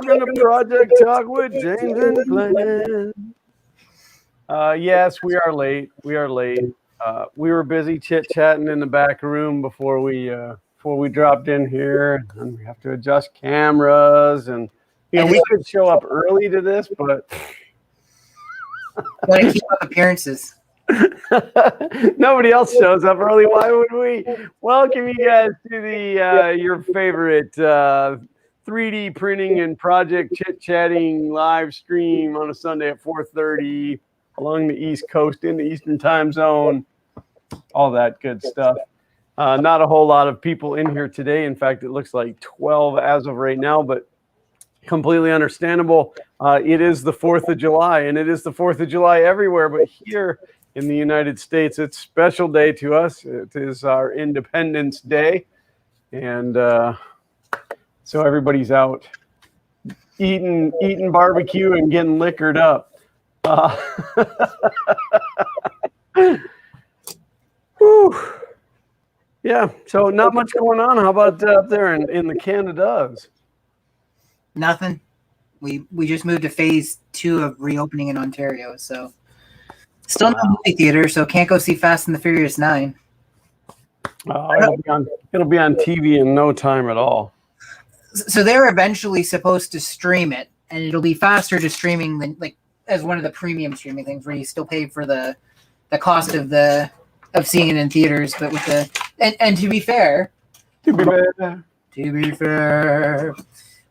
welcome to Project Talk with James and Glenn. Yes, we are late. We were busy chit-chatting in the back room before we dropped in here, and we have to adjust cameras, and we could show up early to this, but want to keep up appearances. Nobody else shows up early. Why would we? Welcome you guys to the your favorite 3D printing and project chit-chatting live stream on a Sunday at 4:30 along the East Coast in the Eastern Time Zone. All that good stuff. Not a whole lot of people in here today. In fact, it looks like 12 as of right now, but completely understandable. It is the 4th of July, and it is the 4th of July everywhere, but here in the United States, it's a special day to us. It is our Independence Day, and so everybody's out eating barbecue and getting liquored up. Whew. Yeah, so not much going on. How about up there in the Canadas? Nothing. We just moved to phase 2 of reopening in Ontario, so still no movie theater, so can't go see Fast and the Furious 9. It'll be on TV in no time at all. So they're eventually supposed to stream it, and it'll be faster to streaming than as one of the premium streaming things where you still pay for the cost of seeing it in theaters, but with the and to be fair,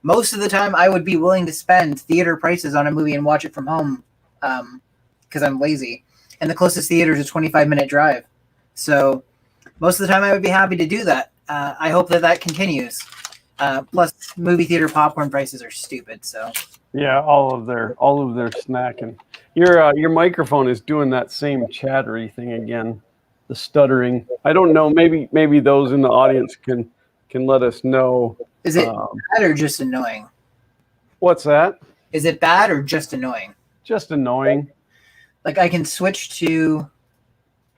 most of the time I would be willing to spend theater prices on a movie and watch it from home, because I'm lazy, and the closest theater is a 25-minute drive. So most of the time I would be happy to do that. I hope that continues. Plus, movie theater popcorn prices are stupid. So yeah, all of their snacking. Your microphone is doing that same chattery thing again, the stuttering. I don't know. Maybe those in the audience can let us know. Is it bad or just annoying? What's that? Is it bad or just annoying? Just annoying. Like I can switch to.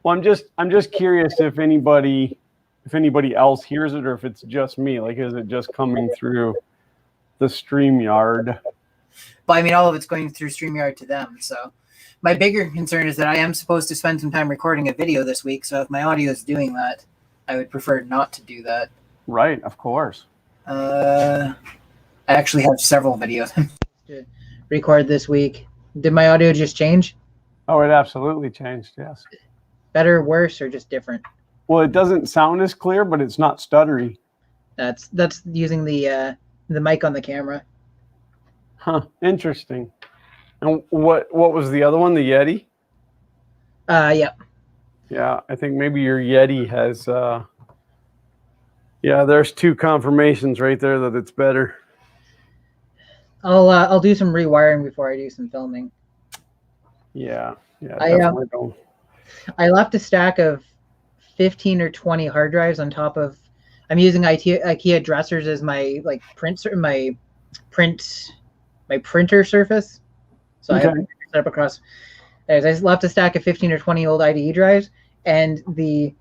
Well, I'm just curious if anybody else hears it or if it's just me. Like, is it just coming through the StreamYard? But I mean, all of it's going through StreamYard to them. So my bigger concern is that I am supposed to spend some time recording a video this week. So if my audio is doing that, I would prefer not to do that. Right, of course. I actually have several videos to record this week. Did my audio just change? Oh, it absolutely changed, yes. Better, worse, or just different? Well, it doesn't sound as clear, but it's not stuttery. That's using the mic on the camera. Huh, interesting. And what was the other one, the Yeti? Yeah. Yeah, I think maybe your Yeti has yeah, there's 2 confirmations right there that it's better. I'll do some rewiring before I do some filming. Yeah, definitely don't. I left a stack of 15 or 20 hard drives on top of. I'm using IKEA dressers as my printer surface. So okay. I have it set up across. I left a stack of 15 or 20 old IDE drives, and the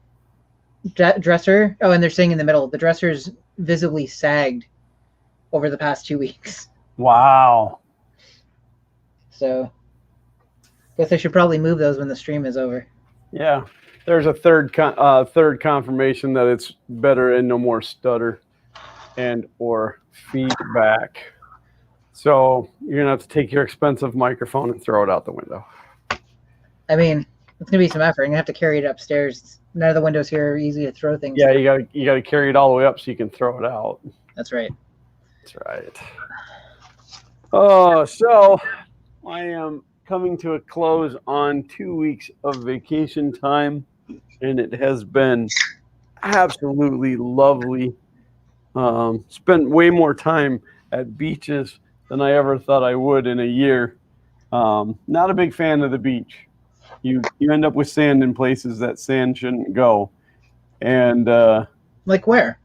dresser. Oh, and they're sitting in the middle. The dresser's visibly sagged over the past 2 weeks. Wow. So, guess I should probably move those when the stream is over. Yeah, there's a third confirmation that it's better and no more stutter and or feedback. So you're gonna have to take your expensive microphone and throw it out the window. I mean, it's gonna be some effort. I'm gonna have to carry it upstairs. None of the windows here are easy to throw things. Yeah, you gotta carry it all the way up so you can throw it out. That's right. That's right. Oh, so I am coming to a close on 2 weeks of vacation time, and it has been absolutely lovely. Spent way more time at beaches than I ever thought I would in a year. Not a big fan of the beach. You end up with sand in places that sand shouldn't go. And like where?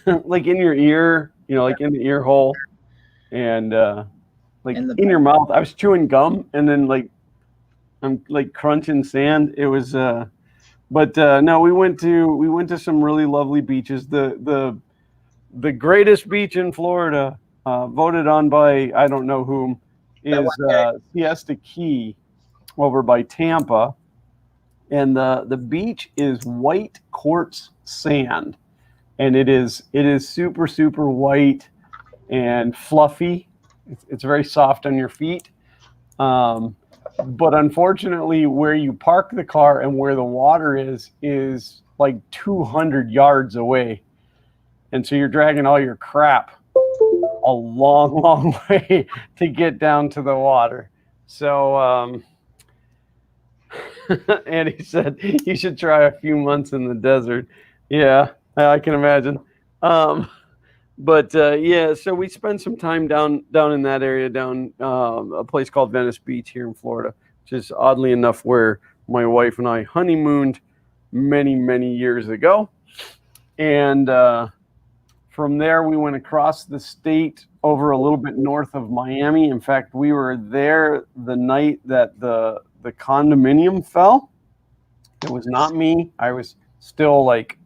Like in your ear, like in the ear hole, and like in your mouth. I was chewing gum, and then I'm like crunching sand. It was but no, we went to some really lovely beaches. The greatest beach in Florida voted on by I don't know whom, That is one guy. Siesta Key over by Tampa, and the beach is white quartz sand, and it is super super white and fluffy. It's very soft on your feet. But unfortunately, where you park the car and where the water is like 200 yards away. And so you're dragging all your crap a long, long way to get down to the water. So, and he said you should try a few months in the desert. Yeah, I can imagine. But yeah, so we spent some time down in that area, down a place called Venice Beach here in Florida, which is oddly enough where my wife and I honeymooned many years ago. And from there, we went across the state over a little bit north of Miami. In fact, we were there the night that the condominium fell. It was not me. I was still like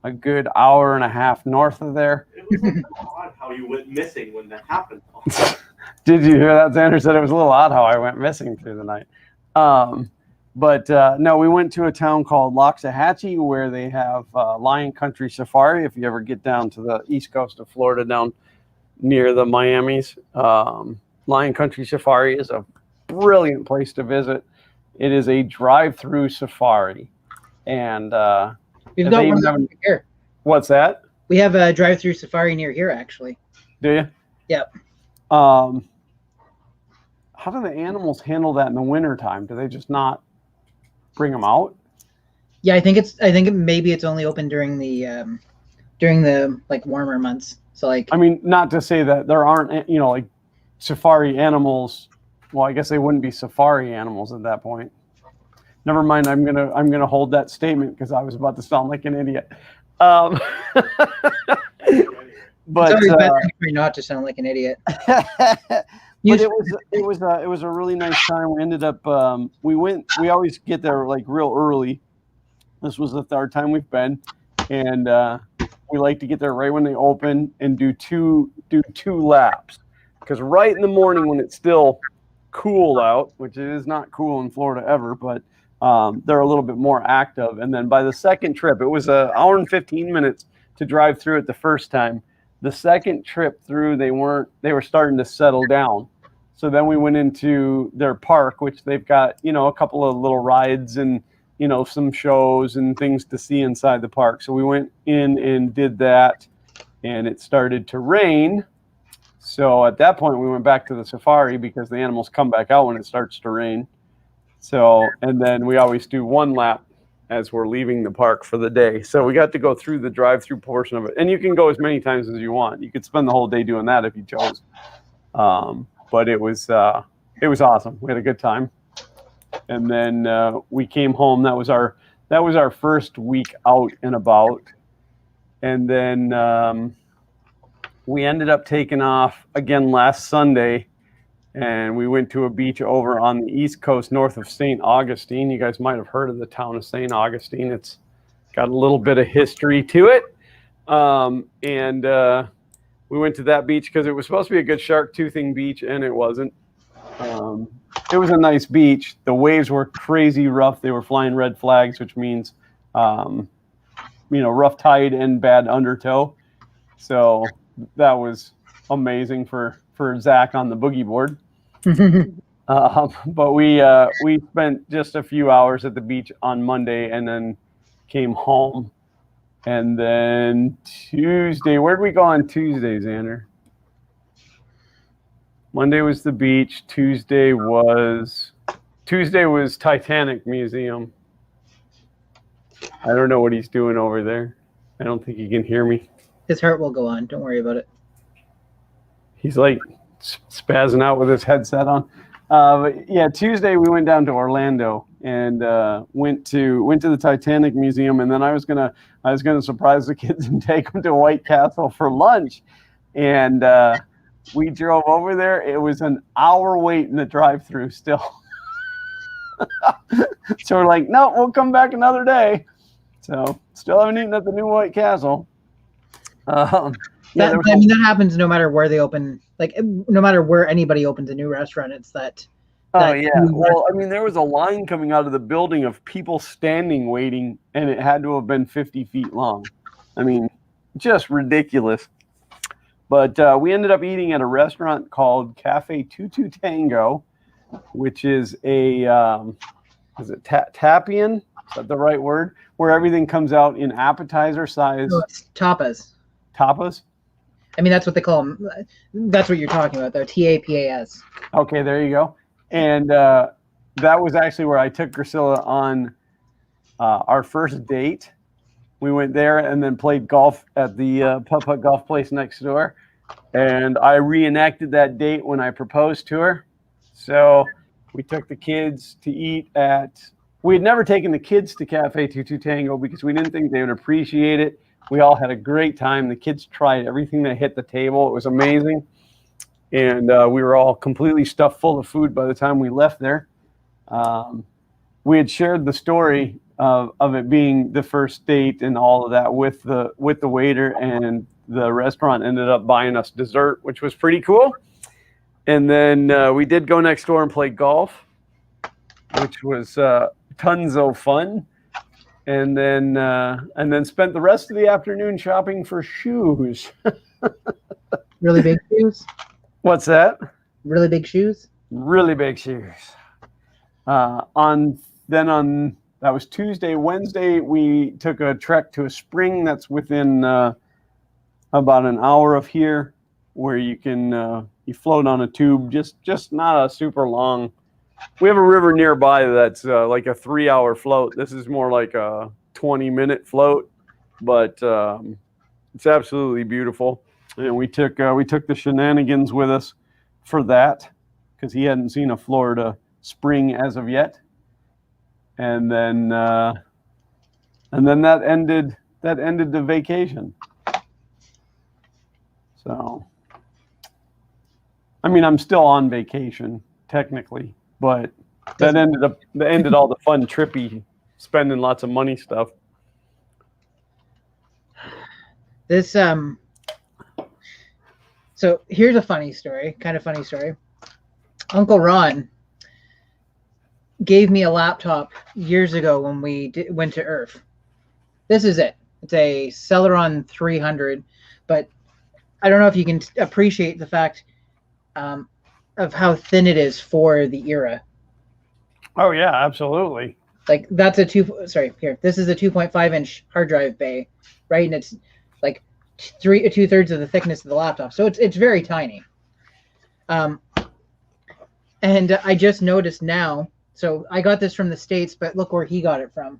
a good hour and a half north of there. It was a little odd how you went missing when that happened. Did you hear that? Xander said it was a little odd how I went missing through the night. But no, we went to a town called Loxahatchee where they have Lion Country Safari. If you ever get down to the east coast of Florida, down near the Miamis, Lion Country Safari is a brilliant place to visit. It is a drive-through safari, and We've got one here. What's that? We have a drive-through safari near here, actually. Do you? Yep. How do the animals handle that in the wintertime? Do they just not bring them out? Yeah, I think maybe it's only open during the like warmer months. So like, I mean, not to say that there aren't, like safari animals. Well, I guess they wouldn't be safari animals at that point. Never mind. I'm gonna hold that statement because I was about to sound like an idiot. But it's always better for you not to sound like an idiot. But it was a really nice time. We ended up we always get there like real early. This was the third time we've been, and we like to get there right when they open and do two laps, because right in the morning when it's still cool out, which it is not cool in Florida ever, but they're a little bit more active. And then by the second trip, it was an hour and 15 minutes to drive through it the first time. The second trip through, they were starting to settle down. So then we went into their park, which they've got, a couple of little rides and, some shows and things to see inside the park. So we went in and did that, and it started to rain. So at that point, we went back to the safari because the animals come back out when it starts to rain. So, and then we always do one lap as we're leaving the park for the day. So we got to go through the drive-through portion of it. And you can go as many times as you want. You could spend the whole day doing that if you chose. But it was awesome. We had a good time. And then we came home. That was our first week out and about. And then we ended up taking off again last Sunday, and we went to a beach over on the East Coast north of St. Augustine. You guys might have heard of the town of St. Augustine. It's got a little bit of history to it. And we went to that beach because it was supposed to be a good shark toothing beach, and it wasn't. It was a nice beach. The waves were crazy rough. They were flying red flags, which means, rough tide and bad undertow. So that was amazing for Zach on the boogie board. But we spent just a few hours at the beach on Monday and then came home. And then Tuesday, where'd we go on Tuesday, Xander? Monday was the beach. Tuesday was Titanic Museum. I don't know what he's doing over there. I don't think he can hear me. His heart will go on. Don't worry about it. He's like spazzing out with his headset on. But yeah, Tuesday we went down to Orlando and went to the Titanic Museum, and then I was gonna surprise the kids and take them to White Castle for lunch, and we drove over there. It was an hour wait in the drive-through still. So we're like, no, we'll come back another day. So still haven't eaten at the new White Castle. Yeah, That, I mean, that happens no matter where they open. Like, no matter where anybody opens a new restaurant, it's that. Oh yeah. Well, I mean, there was a line coming out of the building of people standing waiting, and it had to have been 50 feet long. I mean, just ridiculous. But we ended up eating at a restaurant called Cafe Tutu Tango, which is a is it Tapian? Is that the right word? Where everything comes out in appetizer size. No, it's tapas. Tapas? I mean, that's what they call them. That's what you're talking about, though. TAPAS. Okay, there you go. And that was actually where I took Priscilla on our first date. We went there and then played golf at the putt-putt golf place next door. And I reenacted that date when I proposed to her. So we took the kids to eat at... We had never taken the kids to Cafe Tutu Tango because we didn't think they would appreciate it. We all had a great time. The kids tried everything that hit the table. It was amazing. And we were all completely stuffed full of food by the time we left there. We had shared the story of it being the first date and all of that with the waiter, and the restaurant ended up buying us dessert, which was pretty cool. And then we did go next door and play golf, which was tons of fun. And then spent the rest of the afternoon shopping for shoes. Really big shoes? What's that? Really big shoes? Really big shoes. On that was Tuesday. Wednesday, we took a trek to a spring that's within about an hour of here, where you can you float on a tube, just not a super long. We have a river nearby that's like a 3-hour float. This is more like a 20-minute float, but it's absolutely beautiful. And we took the shenanigans with us for that, because he hadn't seen a Florida spring as of yet. And then that ended the vacation. So, I mean, I'm still on vacation technically, but that ended all the fun, trippy, spending lots of money stuff. This So here's a funny story, kind of funny story. Uncle Ron gave me a laptop years ago when we went to IRF. This is it. It's a Celeron 300, but I don't know if you can appreciate the fact of how thin it is for the era. Oh yeah, absolutely. Like that's a this is a 2.5-inch hard drive bay, right? And it's like 2/3 of the thickness of the laptop, so it's very tiny. And I just noticed now. So I got this from the States, but look where he got it from.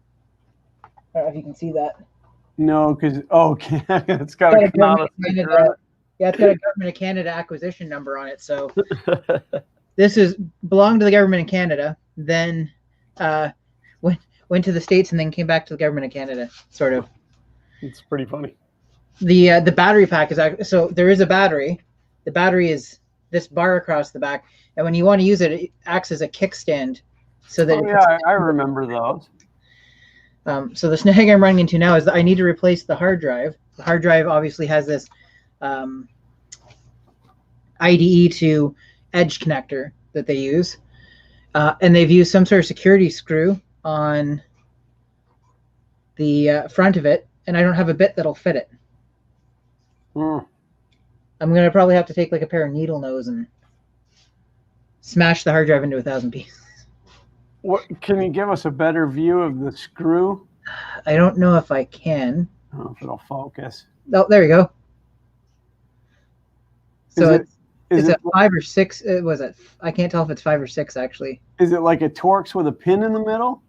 I don't know if you can see that. No, because it's got a Canada sticker on it. Yeah, it's got a Government of Canada acquisition number on it. So this belonged to the Government of Canada, then went to the States, and then came back to the Government of Canada, sort of. It's pretty funny. The battery pack is actually, so there is a battery. The battery is this bar across the back, and when you want to use it, it acts as a kickstand. So that I remember those. So the snag I'm running into now is that I need to replace the hard drive. The hard drive obviously has this IDE to Edge connector that they use, and they've used some sort of security screw on the front of it, and I don't have a bit that'll fit it. I'm gonna probably have to take like a pair of needle nose and smash the hard drive into 1,000 pieces. What, can you give us a better view of the screw? I don't know if I can. I don't know if it'll focus. Oh, there you go. So it's a 5 or 6. Was it? I can't tell if it's 5 or 6 actually. Is it like a Torx with a pin in the middle?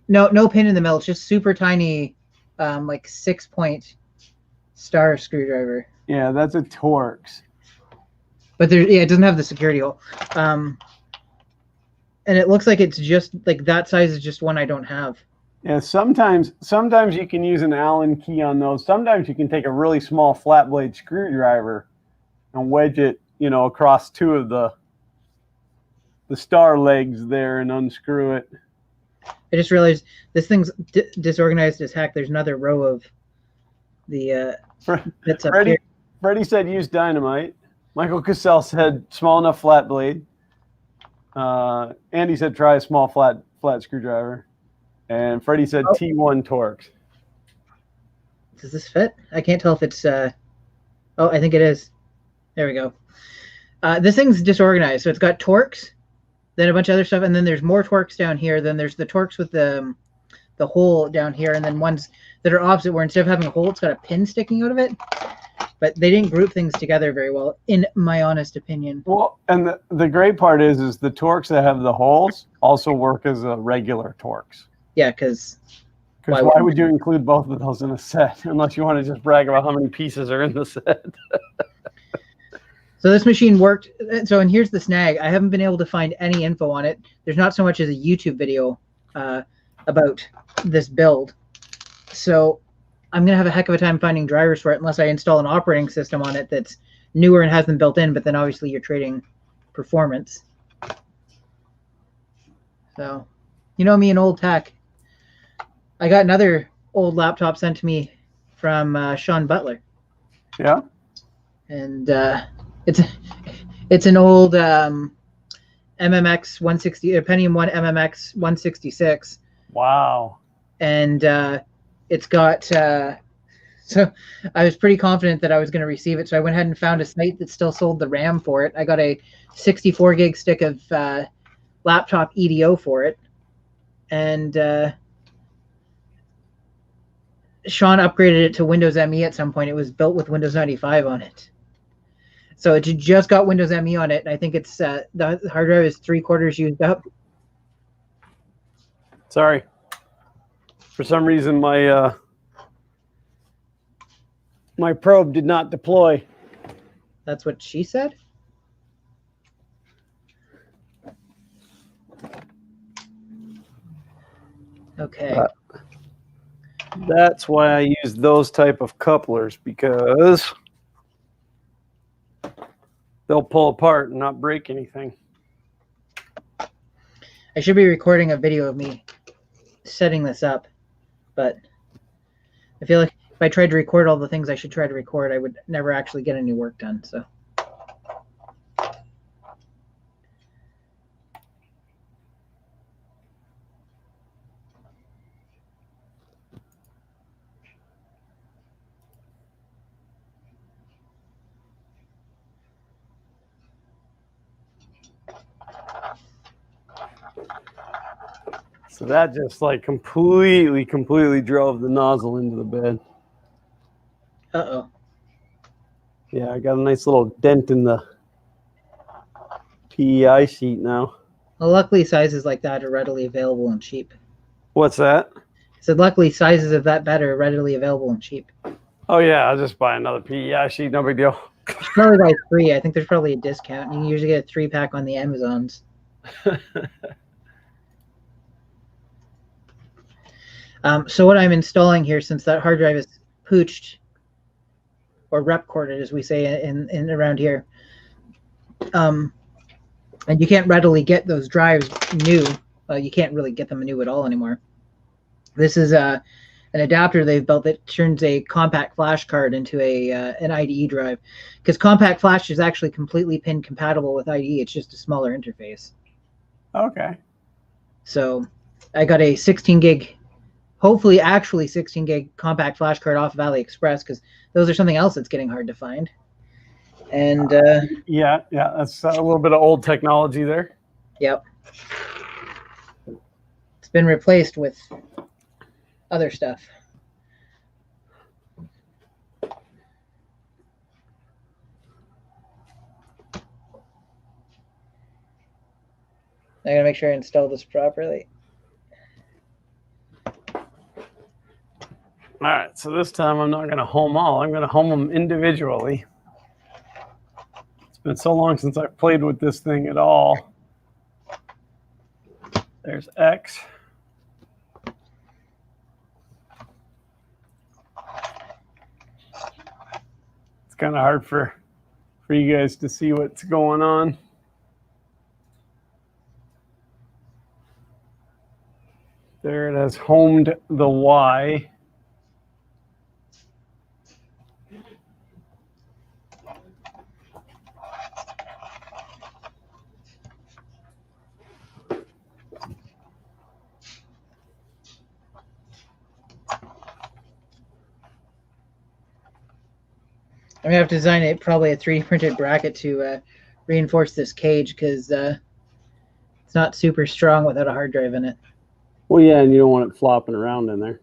No pin in the middle. It's just super tiny, like 6-point star screwdriver. Yeah, that's a Torx. But it doesn't have the security hole. And it looks like it's just like that size is just one I don't have. Yeah, sometimes you can use an Allen key on those. Sometimes you can take a really small flat blade screwdriver and wedge it, across 2 of the star legs there and unscrew it. I just realized this thing's disorganized as heck. There's another row of the bits up here. Freddie said use dynamite. Michael Cassell said small enough flat blade. Andy said try a small flat screwdriver. And Freddie said T1 Torx. Does this fit? I can't tell if it's... Oh, I think it is. There we go. This thing's disorganized. So it's got Torx, then a bunch of other stuff, and then there's more Torx down here. Then there's the Torx with the hole down here, and then ones that are opposite where instead of having a hole, it's got a pin sticking out of it. But they didn't group things together very well, in my honest opinion. Well, and the great part is the Torx that have the holes also work as a regular Torx. Yeah, because why would you include both of those in a set unless you want to just brag about how many pieces are in the set? So this machine worked. So, and here's the snag. I haven't been able to find any info on it. There's not so much as a YouTube video about this build. So I'm going to have a heck of a time finding drivers for it unless I install an operating system on it that's newer and has them built in, but then obviously you're trading performance. So, you know me and old tech. I got another old laptop sent to me from Sean Butler. Yeah. And it's an old MMX 160, Pentium 1 MMX 166. Wow. And it's got so I was pretty confident that I was going to receive it, so I went ahead and found a site that still sold the RAM for it. I got a 64 gig stick of laptop EDO for it, and Sean upgraded it to Windows ME at some point. It was built with Windows 95 on it. So it just got Windows ME on it, and I think it's the hard drive is 3/4 used up. Sorry. For some reason, my my probe did not deploy. That's what she said? Okay. That's why I use those type of couplers, because they'll pull apart and not break anything. I should be recording a video of me setting this up, but I feel like if I tried to record all the things I should try to record, I would never actually get any work done. So. So that just like completely drove the nozzle into the bed. Uh-oh. Yeah, I got a nice little dent in the PEI sheet now. Well, luckily sizes like that are readily available and cheap. What's that? I said luckily sizes of that bed are readily available and cheap. Oh yeah, I'll just buy another PEI sheet, no big deal. Probably buy 3. I think there's probably a discount. You can usually get a 3-pack on the Amazons. So what I'm installing here, since that hard drive is pooched, or rep corded, as we say in around here, and you can't readily get those drives new. You can't really get them new at all anymore. This is an adapter they've built that turns a compact flash card into an IDE drive, because compact flash is actually completely pin compatible with IDE. It's just a smaller interface. Okay. So I got a 16 gig. Hopefully actually 16 gig compact flash card off of AliExpress, because those are something else that's getting hard to find. And yeah, that's a little bit of old technology there. Yep. It's been replaced with other stuff. I gotta make sure I install this properly. All right, so this time I'm not going to home all. I'm going to home them individually. It's been so long since I've played with this thing at all. There's X. It's kind of hard for you guys to see what's going on. There it has homed the Y. gonna have to design it probably a 3D printed bracket to reinforce this cage because it's not super strong without a hard drive in it. Well, yeah, and you don't want it flopping around in there.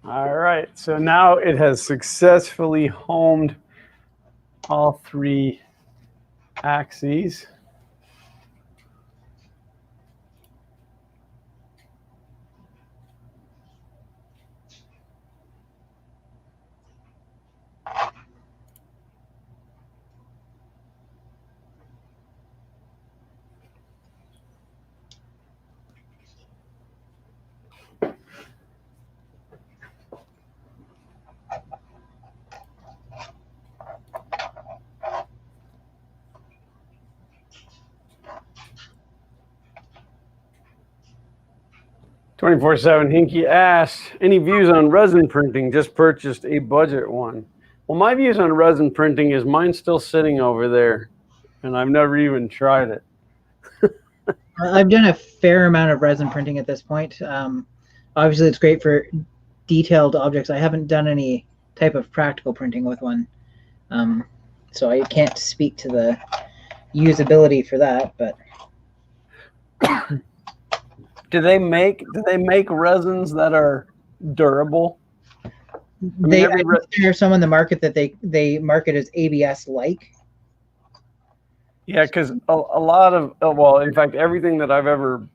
All right, so now it has successfully homed all 3 axes. (24/7) Hinky asks, any views on resin printing? Just purchased a budget one. Well, my views on resin printing is mine's still sitting over there, and I've never even tried it. I've done a fair amount of resin printing at this point. Obviously, it's great for detailed objects. I haven't done any type of practical printing with one, so I can't speak to the usability for that. But Do they make resins that are durable? there are some on the market that they market as ABS like. Yeah, because a lot of, well, in fact, everything that I've ever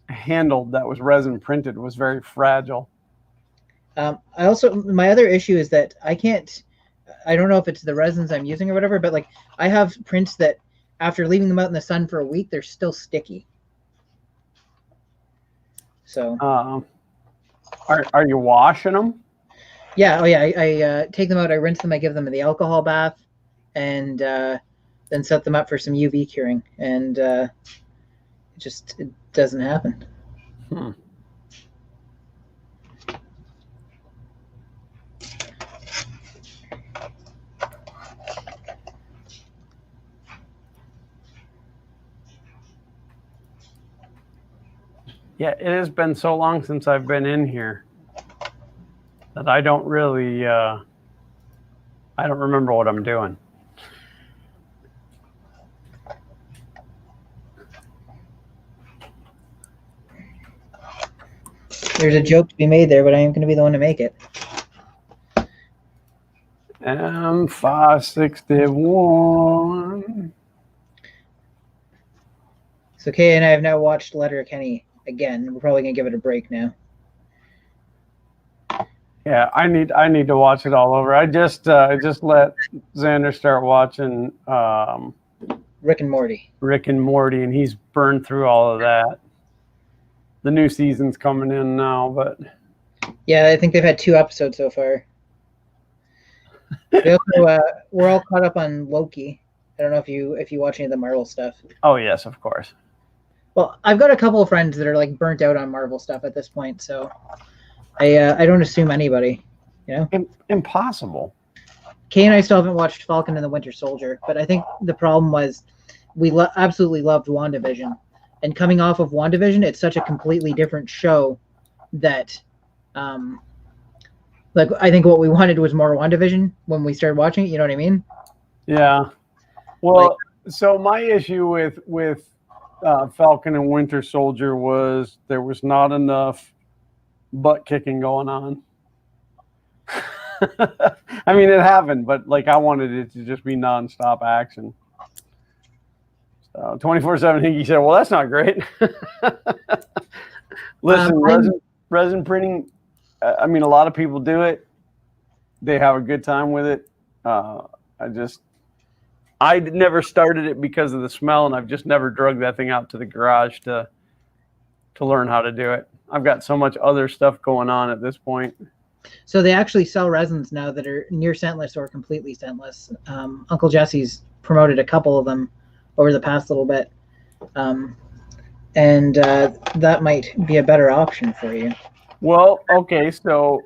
handled that was resin printed was very fragile. My other issue is that I don't know if it's the resins I'm using or whatever, but like I have prints that after leaving them out in the sun for a week, they're still sticky. So are you washing them? Yeah, I take them out, I rinse them, I give them the alcohol bath, and then set them up for some UV curing, and it doesn't happen. Yeah, it has been so long since I've been in here that I don't really, I don't remember what I'm doing. There's a joke to be made there, but I am going to be the one to make it. M561. So Kay and I have now watched Letterkenny again. We're probably going to give it a break now. Yeah, I need to watch it all over. I just let Xander start watching Rick and Morty. Rick and Morty, and he's burned through all of that. The new season's coming in now, but yeah, I think they've had 2 episodes so far. They also, we're all caught up on Loki. I don't know if you watch any of the Marvel stuff. Oh yes, of course. Well, I've got a couple of friends that are like burnt out on Marvel stuff at this point, so I don't assume anybody, you know. Impossible. Kay and I still haven't watched Falcon and the Winter Soldier, but I think the problem was we absolutely loved WandaVision. And coming off of WandaVision, it's such a completely different show that, like, I think what we wanted was more WandaVision when we started watching it. You know what I mean? Yeah. Well, so my issue with Falcon and Winter Soldier was there was not enough butt kicking going on. I mean, it happened, but like I wanted it to just be nonstop action. 24/7 Hinky said, well, that's not great. Listen, resin printing, I mean, a lot of people do it. They have a good time with it. I never started it because of the smell, and I've just never dragged that thing out to the garage to learn how to do it. I've got so much other stuff going on at this point. So they actually sell resins now that are near scentless or completely scentless. Uncle Jesse's promoted a couple of them over the past little bit. And that might be a better option for you. Well, okay, so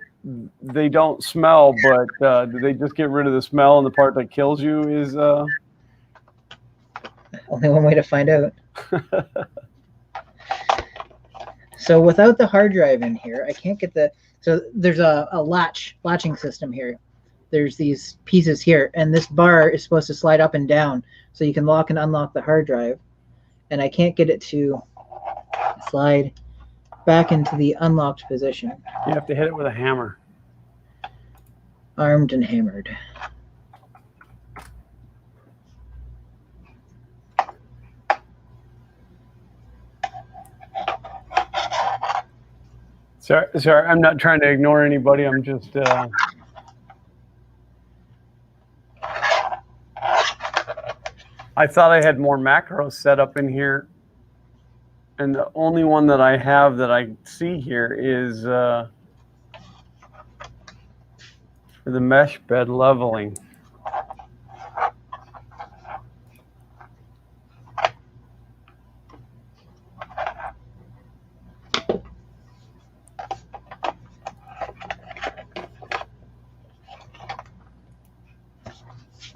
they don't smell, but do they just get rid of the smell, and the part that kills you is... Only one way to find out. So without the hard drive in here, I can't get the... So there's a latching system here. There's these pieces here, and this bar is supposed to slide up and down so you can lock and unlock the hard drive. And I can't get it to slide back into the unlocked position. You have to hit it with a hammer. Armed and hammered. Sorry, I'm not trying to ignore anybody. I'm just. I thought I had more macros set up in here, and the only one that I have that I see here is for the mesh bed leveling.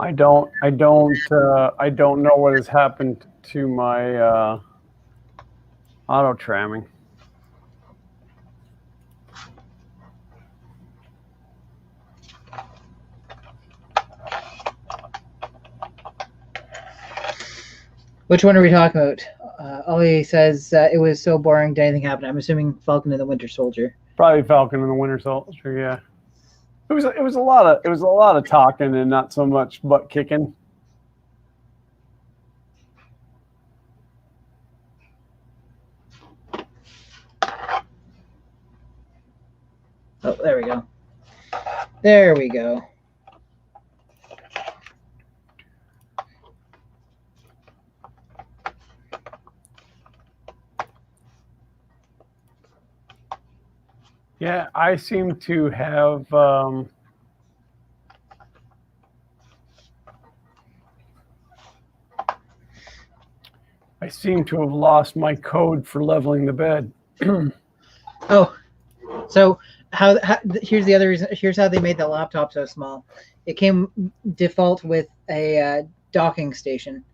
I don't know what has happened to my auto tramming. Which one are we talking about? Ollie says it was so boring. Did anything happen? I'm assuming Falcon and the Winter Soldier. Probably Falcon and the Winter Soldier. Yeah, it was a lot of talking and not so much butt kicking. Oh, there we go. There we go. Yeah, I seem to have lost my code for leveling the bed. Oh, so here's the other reason. Here's how they made the laptop so small. It came default with a docking station,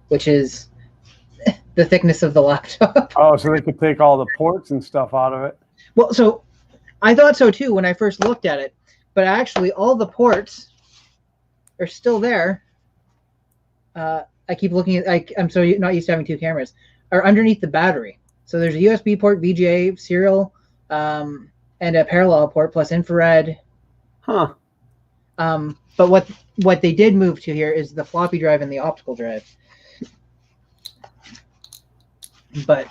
which is the thickness of the laptop. Oh, so they could take all the ports and stuff out of it. Well, so I thought so too when I first looked at it, but actually all the ports are still there. I keep looking at. I'm so not used to having two cameras. Are underneath the battery. So there's a USB port, VGA, serial, and a parallel port plus infrared. Huh. But what they did move to here is the floppy drive and the optical drive. But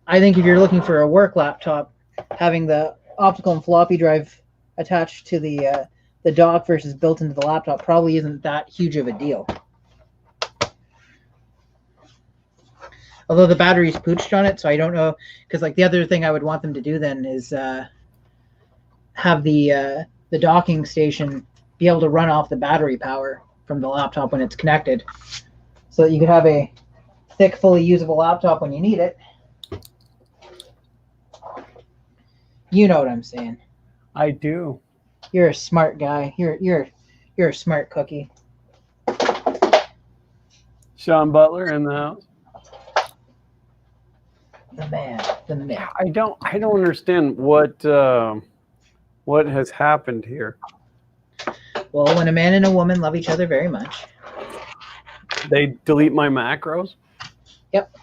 I think if you're looking for a work laptop, having the optical and floppy drive attached to the dock versus built into the laptop probably isn't that huge of a deal. Although the battery's pooched on it, so I don't know, because like the other thing I would want them to do then is have the docking station be able to run off the battery power from the laptop when it's connected, so that you could have a thick, fully usable laptop when you need it. You know what I'm saying. I do. You're a smart guy. You're a smart cookie. Sean Butler in the house. The man. The myth. I don't understand what has happened here. Well, when a man and a woman love each other very much, they delete my macros. Yep.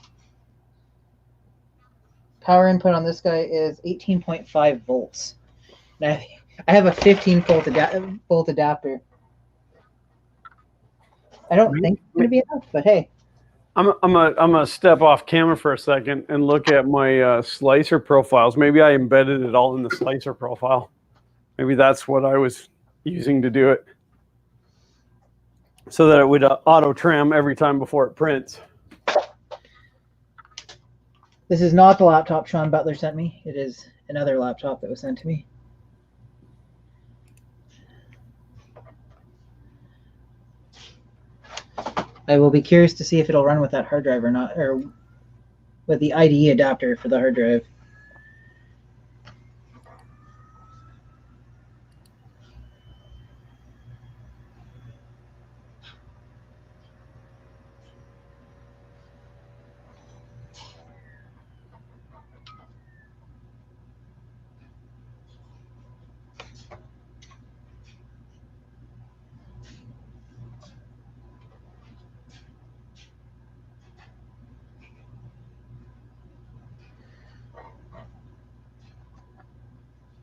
Power input on this guy is 18.5 volts. Now, I have a 15 volt adapter. I don't think it's going to be enough, but hey. I'm gonna step off camera for a second and look at my slicer profiles. Maybe I embedded it all in the slicer profile. Maybe that's what I was using to do it, so that it would auto trim every time before it prints. This is not the laptop Sean Butler sent me. It is another laptop that was sent to me. I will be curious to see if it'll run with that hard drive or not, or with the IDE adapter for the hard drive.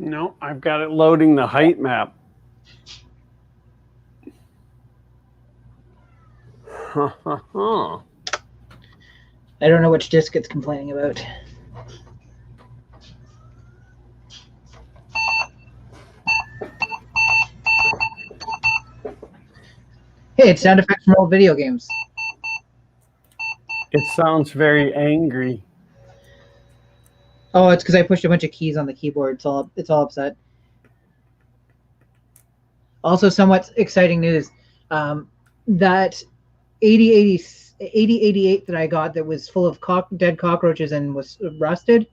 No, I've got it loading the height map. I don't know which disk it's complaining about. Hey, it's sound effects from old video games. It sounds very angry. Oh, it's because I pushed a bunch of keys on the keyboard. It's all upset. Also, somewhat exciting news. That 8088 that I got that was full of dead cockroaches and was rusted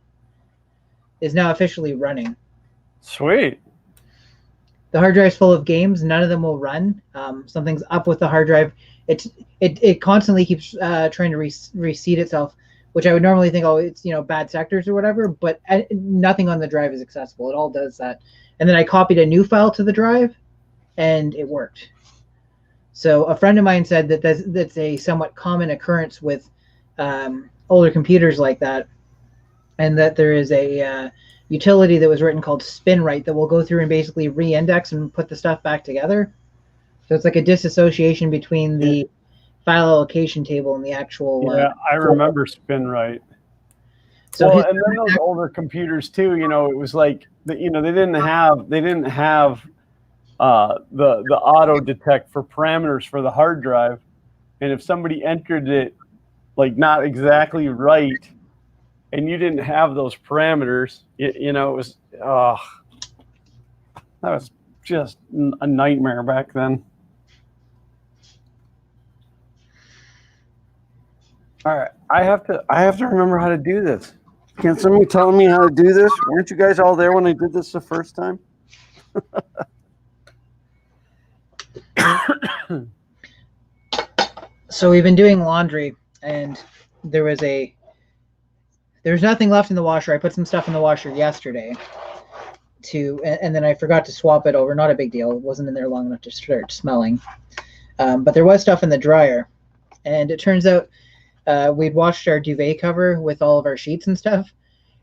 is now officially running. Sweet. The hard drive's full of games. None of them will run. Something's up with the hard drive. It constantly keeps trying to reseat itself, which I would normally think, oh, it's bad sectors or whatever. But nothing on the drive is accessible. It all does that. And then I copied a new file to the drive, and it worked. So a friend of mine said that that's a somewhat common occurrence with older computers like that, and that there is a utility that was written called SpinWrite that will go through and basically re-index and put the stuff back together. So it's like a disassociation between the file allocation table and the actual. Yeah, I remember SpinWrite. So and then those older computers too. It was like they didn't have the auto detect for parameters for the hard drive, and if somebody entered it like not exactly right, and you didn't have those parameters, it was that was just a nightmare back then. All right, I have to remember how to do this. Can somebody tell me how to do this? Weren't you guys all there when I did this the first time? So we've been doing laundry, and there's nothing left in the washer. I put some stuff in the washer yesterday and then I forgot to swap it over. Not a big deal. It wasn't in there long enough to start smelling. But there was stuff in the dryer, and it turns out we'd washed our duvet cover with all of our sheets and stuff,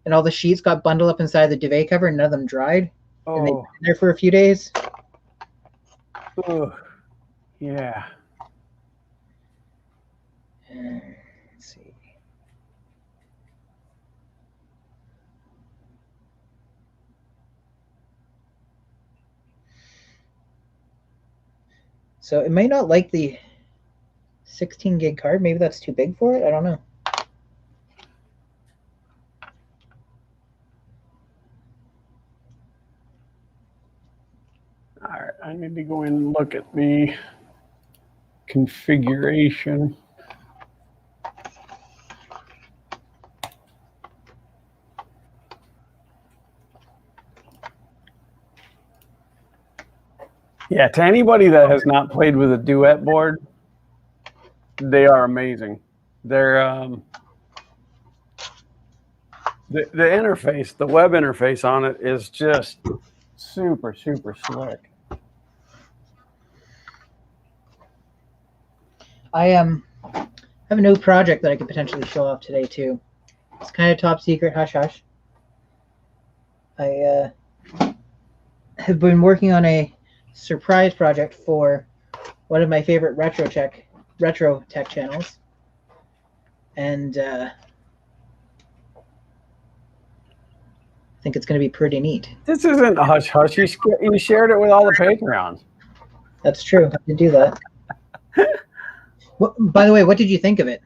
and all the sheets got bundled up inside the duvet cover, and none of them dried. Oh. And they've been there for a few days. Oh, yeah. Let's see. So it may not like the 16 gig card. Maybe that's too big for it. I don't know. All right, I need to go in and look at the configuration. Yeah, to anybody that has not played with a duet board, they are amazing. They're the interface, the web interface on it is just super, super slick. I have a new project that I could potentially show off today too. It's kind of top secret, hush hush. I have been working on a surprise project for one of my favorite retro tech channels, and I think it's going to be pretty neat. This isn't a hush hush. You shared it with all the Patreons. That's true. I did do that. By the way, what did you think of it?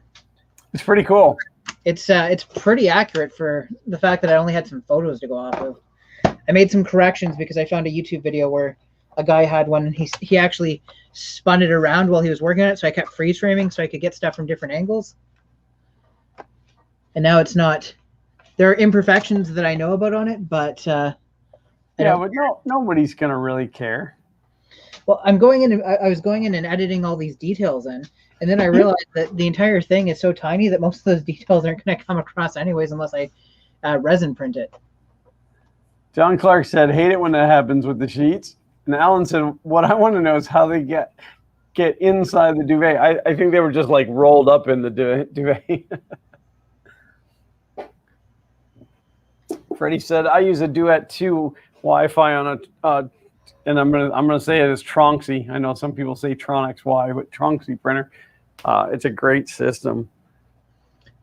It's pretty cool. It's pretty accurate for the fact that I only had some photos to go off of. I made some corrections because I found a YouTube video where a guy had one, and he actually spun it around while he was working on it, so I kept freeze framing so I could get stuff from different angles. And now it's not. There are imperfections that I know about on it, but yeah, but nobody's gonna really care. Well, I was going in and editing all these details in, and then I realized that the entire thing is so tiny that most of those details aren't going to come across anyways unless I resin print it. John Clark said, "Hate it when that happens with the sheets." And Alan said, "What I want to know is how they get inside the duvet." I think they were just like rolled up in the duvet. Freddie said, "I use a Duet too Wi-Fi on a, and I'm gonna say it as Tronxy. I know some people say Tron XY, but Tronxy printer. It's a great system.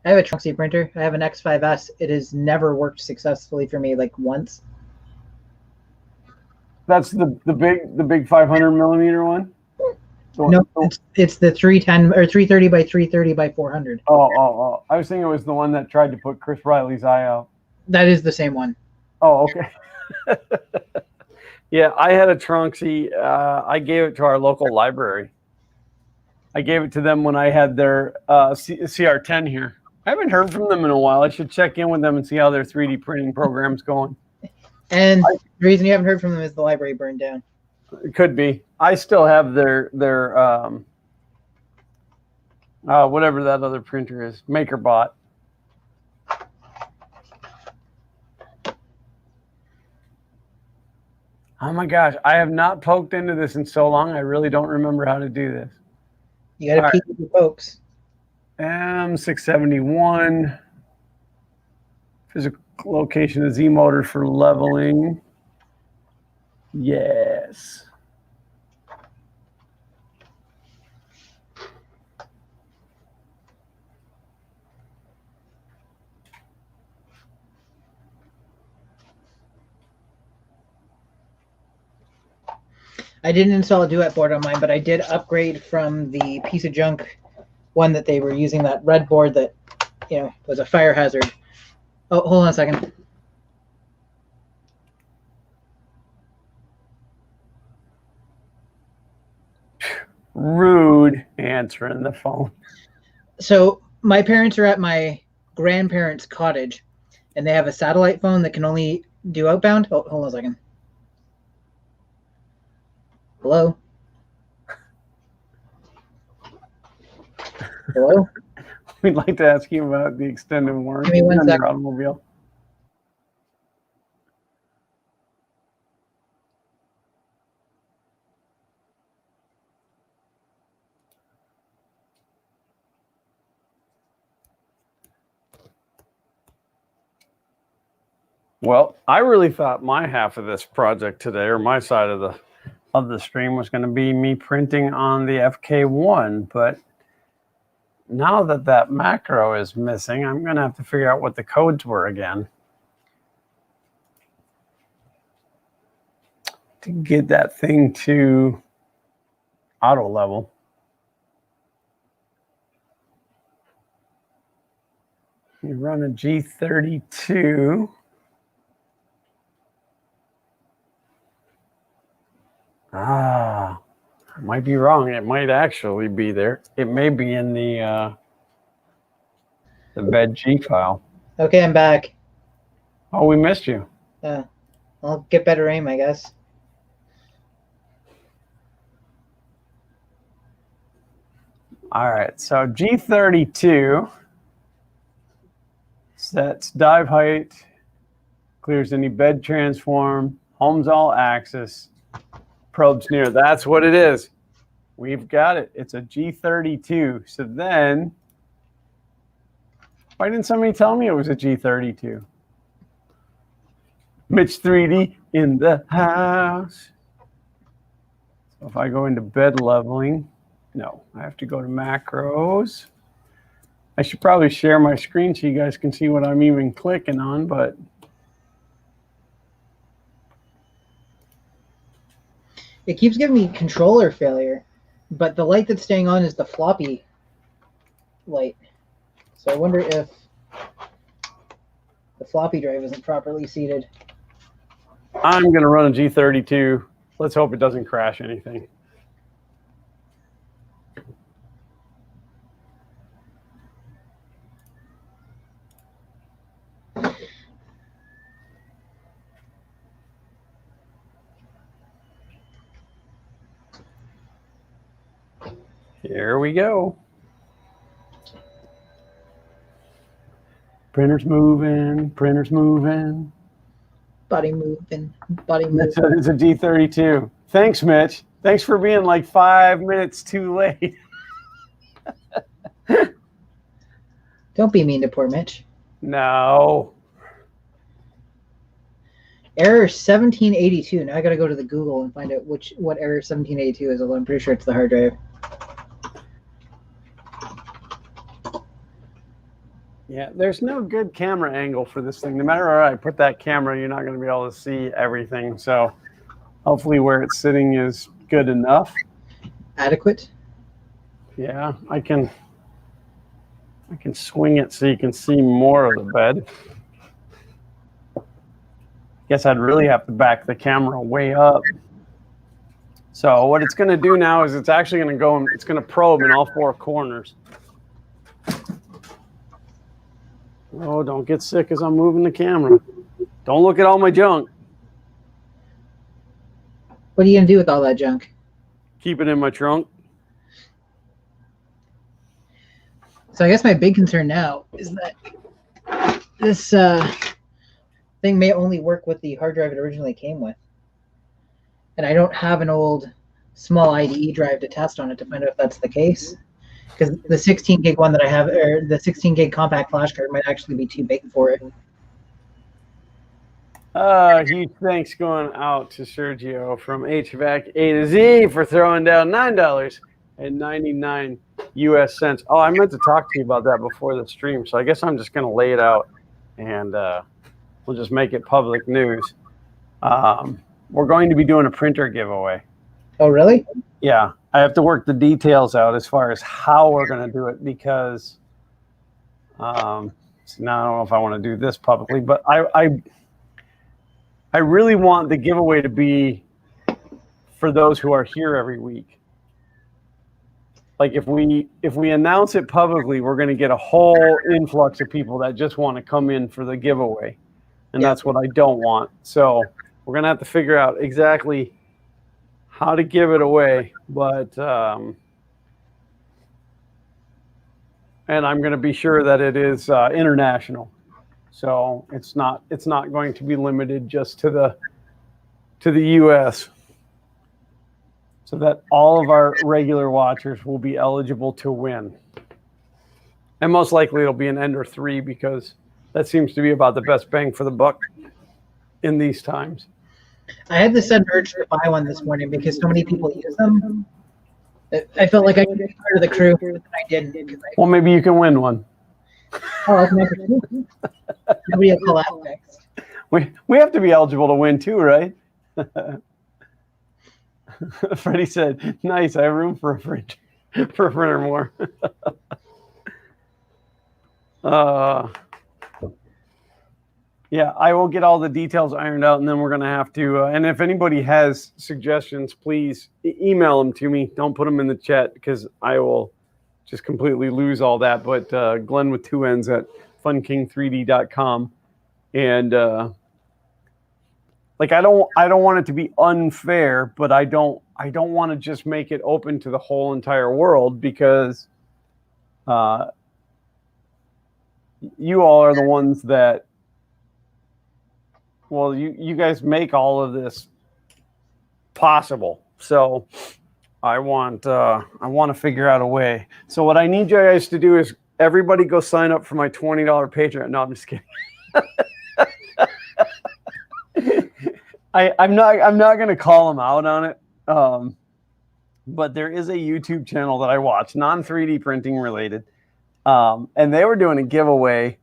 I have a Tronxy printer. I have an X5S. It has never worked successfully for me, like once. That's the big 500 millimeter one. No, it's the 310 or 330 by 330 by 400. Oh! I was thinking it was the one that tried to put Chris Riley's eye out. That is the same one. Oh, okay. Yeah, I had a Tronxy. I gave it to our local library. I gave it to them when I had their CR10 here. I haven't heard from them in a while. I should check in with them and see how their 3D printing program's going. And the reason you haven't heard from them is the library burned down. It could be. I still have their whatever that other printer is, MakerBot. Oh my gosh, I have not poked into this in so long. I really don't remember how to do this. You got to peek at your pokes. M671. Physical location of Z motor for leveling. Yes. I didn't install a duet board on mine, but I did upgrade from the piece of junk one that they were using, that red board that, was a fire hazard. Oh, hold on a second. Rude answering the phone. So my parents are at my grandparents' cottage, and they have a satellite phone that can only do outbound. Oh, hold on a second. Hello? Hello? We'd like to ask you about the extended warranty Give me 1 on second. your automobile. Well, I really thought my half of this project today, or my side of the stream, was going to be me printing on the FK1, but now that macro is missing, I'm going to have to figure out what the codes were again to get that thing to auto level. You run a G32. I might be wrong. It might actually be there. It may be in the bed G file. Okay, I'm back. Oh, we missed you. I'll get better aim, I guess. All right, so G32 sets dive height, clears any bed transform, homes all axis, probes near. That's what it is. We've got it. It's a G32. So then, why didn't somebody tell me it was a G32? Mitch 3D in the house. So if I go into bed leveling, no, I have to go to macros. I should probably share my screen so you guys can see what I'm even clicking on, but It keeps giving me controller failure, but the light that's staying on is the floppy light. So I wonder if the floppy drive isn't properly seated. I'm going to run a G32. Let's hope it doesn't crash anything. Here we go. Printer's moving, printer's moving. Body moving, body moving. It's a G32. Thanks, Mitch. Thanks for being like 5 minutes too late. Don't be mean to poor Mitch. No. Error 1782. Now I gotta go to the Google and find out what error 1782 is, although I'm pretty sure it's the hard drive. Yeah, there's no good camera angle for this thing. No matter where I put that camera, you're not going to be able to see everything. So hopefully where it's sitting is good enough. Adequate? Yeah, I can swing it so you can see more of the bed. Guess I'd really have to back the camera way up. So what it's going to do now is it's actually going to go and it's going to probe in all four corners. Oh, don't get sick as I'm moving the camera. Don't look at all my junk. What are you gonna do with all that junk? Keep it in my trunk. So I guess my big concern now is that this thing may only work with the hard drive it originally came with. And I don't have an old small IDE drive to test on it to find out if that's the case. Because the 16 gig one that I have, or the 16 gig compact flash card, might actually be too big for it. Huge thanks going out to Sergio from HVAC A to Z for throwing down $9.99 US cents. Oh, I meant to talk to you about that before the stream, so I guess I'm just going to lay it out and we'll just make it public news. We're going to be doing a printer giveaway. Oh, really? Yeah, I have to work the details out as far as how we're going to do it because so now I don't know if I want to do this publicly, but I really want the giveaway to be for those who are here every week. Like if we announce it publicly, we're going to get a whole influx of people that just want to come in for the giveaway, and that's what I don't want. So we're going to have to figure out exactly how to give it away, but and I'm going to be sure that it is international, so it's not going to be limited just to the U.S. so that all of our regular watchers will be eligible to win, and most likely it'll be an Ender 3 because that seems to be about the best bang for the buck in these times. I had the sudden urge to buy one this morning because so many people use them. I felt like I could be part of the crew, but I didn't. Well, maybe you can win one. Oh, that's never true. Nobody will call out next. We have to be eligible to win too, right? Freddie said, "Nice, I have room for a fridge, for a printer more." Yeah, I will get all the details ironed out, and then we're going to have to, and if anybody has suggestions, please email them to me. Don't put them in the chat because I will just completely lose all that. But Glenn with 2 N's at funking3d.com. And like I don't want it to be unfair, but I don't want to just make it open to the whole entire world because you all are the ones that, well, you guys make all of this possible. So I want to figure out a way. So what I need you guys to do is everybody go sign up for my $20 Patreon. No, I'm just kidding. I'm not going to call them out on it. But there is a YouTube channel that I watch, non-3D printing related. And they were doing a giveaway.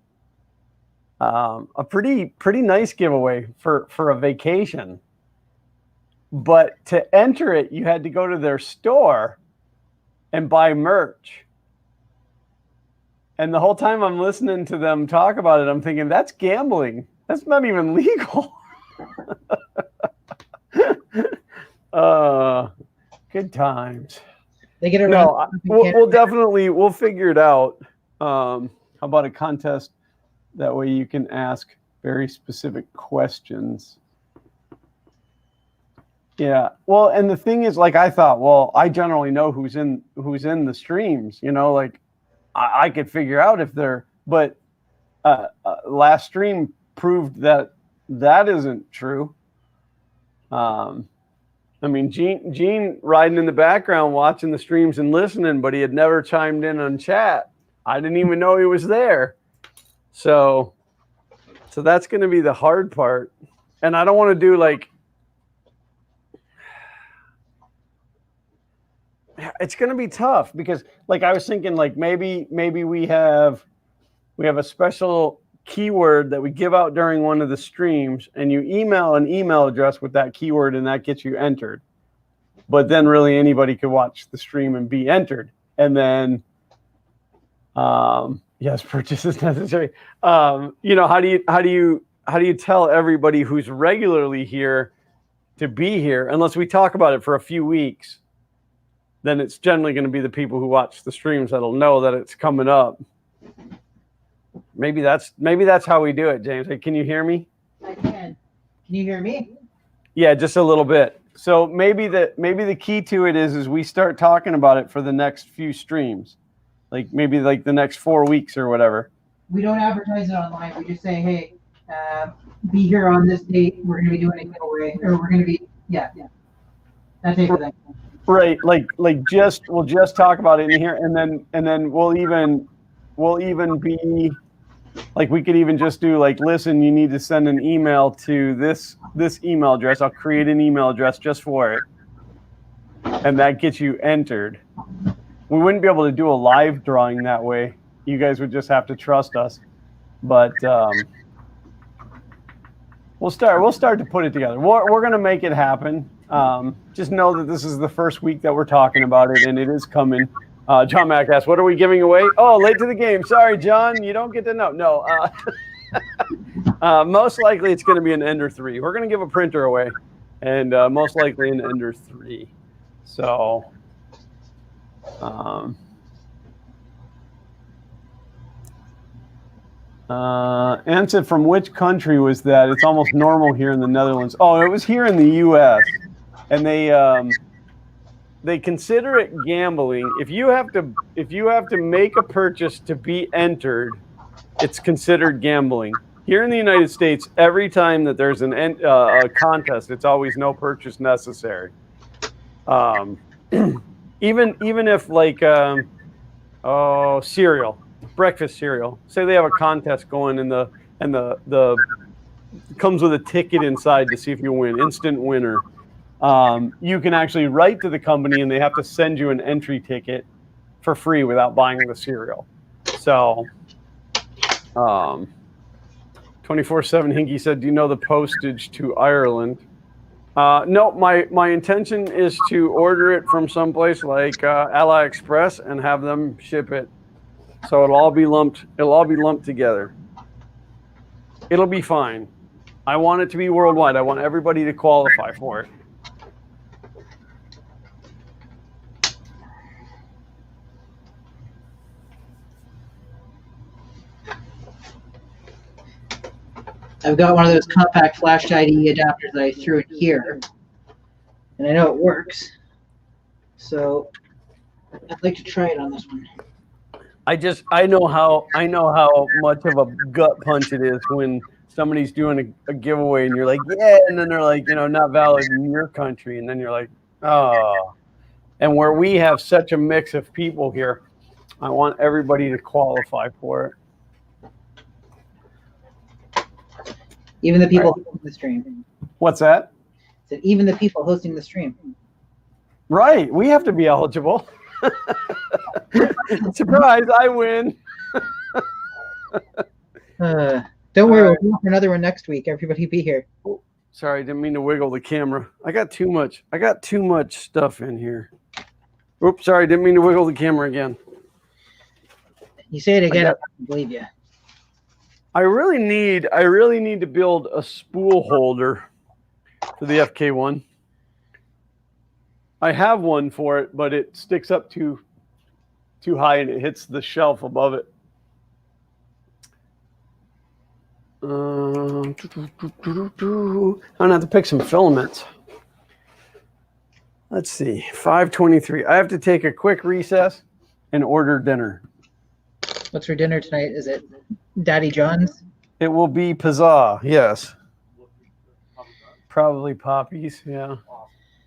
A pretty nice giveaway for a vacation, but to enter it, you had to go to their store and buy merch. And the whole time I'm listening to them talk about it, I'm thinking that's gambling. That's not even legal. Good times. They get it. No, we'll figure it out. How about a contest? That way you can ask very specific questions. Yeah. Well, and the thing is, like, I thought, well, I generally know who's in the streams, you know, like I could figure out if they're, but last stream proved that isn't true. I mean, Gene riding in the background, watching the streams and listening, but he had never chimed in on chat. I didn't even know he was there. So that's going to be the hard part. and I don't want to do like, it's going to be tough because like I was thinking like maybe we have a special keyword that we give out during one of the streams, and you email an email address with that keyword, and that gets you entered. But then really anybody could watch the stream and be entered. And then, yes, purchase is necessary. You know, how do you tell everybody who's regularly here to be here? Unless we talk about it for a few weeks, then it's generally going to be the people who watch the streams that'll know that it's coming up. Maybe that's how we do it, James. Hey, can you hear me? I can. Can you hear me? Yeah, just a little bit. So maybe the key to it is we start talking about it for the next few streams, like maybe like the next 4 weeks or whatever. We don't advertise it online. We just say, hey, be here on this date. We're going to be doing a giveaway, or we're going to be That's it for that. Right, like we'll just talk about it in here, and then we'll even be like, we could even just do like, listen, you need to send an email to this email address. I'll create an email address just for it, and that gets you entered. We wouldn't be able to do a live drawing that way. You guys would just have to trust us, but we'll start to put it together. We're going to make it happen. Just know that this is the first week that we're talking about it, and it is coming. John Mack asks, what are we giving away? Oh, late to the game. Sorry, John, you don't get to know. No, most likely it's going to be an Ender 3. We're going to give a printer away, and most likely an Ender 3. So, Ansett, from which country was that? It's almost normal here in the Netherlands. Oh, it was here in the U.S., and they consider it gambling. If you have to make a purchase to be entered, it's considered gambling. Here in the United States, every time that there's a contest, it's always no purchase necessary. Even if like cereal, breakfast cereal. Say they have a contest going, and the comes with a ticket inside to see if you win, instant winner. You can actually write to the company, and they have to send you an entry ticket for free without buying the cereal. So, 24/7 Hinky said, do you know the postage to Ireland? No, my intention is to order it from someplace like AliExpress and have them ship it. So it'll all be lumped together. It'll be fine. I want it to be worldwide. I want everybody to qualify for it. I've got one of those compact flash ID adapters that I threw in here, and I know it works. So I'd like to try it on this one. I know how much of a gut punch it is when somebody's doing a giveaway and you're like, yeah, and then they're like, not valid in your country, and then you're like, oh. And where we have such a mix of people here, I want everybody to qualify for it. Even the people hosting the stream. What's that? So even the people hosting the stream. Right. We have to be eligible. Surprise, I win. Don't worry, we'll do another one next week. Everybody be here. Oh, sorry, I didn't mean to wiggle the camera. I got too much stuff in here. Oops, sorry, didn't mean to wiggle the camera again. You say it again, I don't believe you. I really need to build a spool holder for the FK1. I have one for it, but it sticks up too high and it hits the shelf above it. I'm gonna have to pick some filaments. Let's see, 5:23. I have to take a quick recess and order dinner. What's for dinner tonight? Is it Daddy John's? It will be pizza, yes. Probably Poppies, yeah.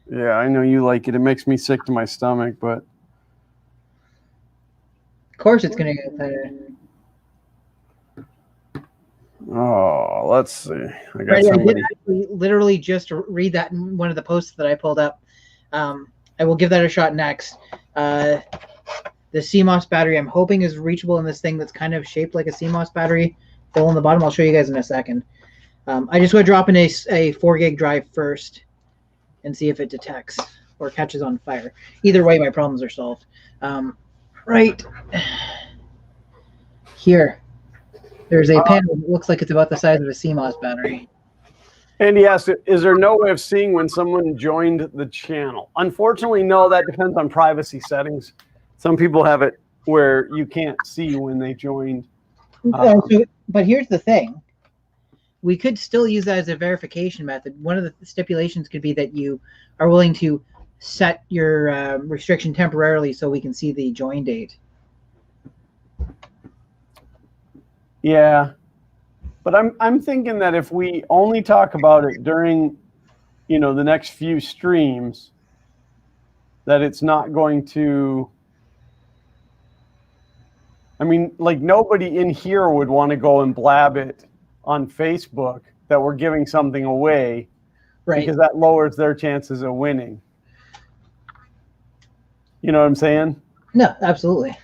Yeah, I know you like it. It makes me sick to my stomach, but... Of course it's going to get better. Oh, let's see. I got Right, I did somebody. actually literally just read that in one of the posts that I pulled up. I will give that a shot next. The CMOS battery, I'm hoping, is reachable in this thing that's kind of shaped like a CMOS battery. Hole in the bottom. I'll show you guys in a second. I just want to drop in a 4 gig drive first and see if it detects or catches on fire. Either way, my problems are solved. Right here, there's a panel that looks like it's about the size of a CMOS battery. And he asked, is there no way of seeing when someone joined the channel? Unfortunately, no. That depends on privacy settings. Some people have it where you can't see when they joined. But here's the thing. We could still use that as a verification method. One of the stipulations could be that you are willing to set your restriction temporarily so we can see the join date. Yeah. But I'm thinking that if we only talk about it during, the next few streams, that it's not going to. I mean, like nobody in here would want to go and blab it on Facebook that we're giving something away, right? Because that lowers their chances of winning. You know what I'm saying? No, absolutely.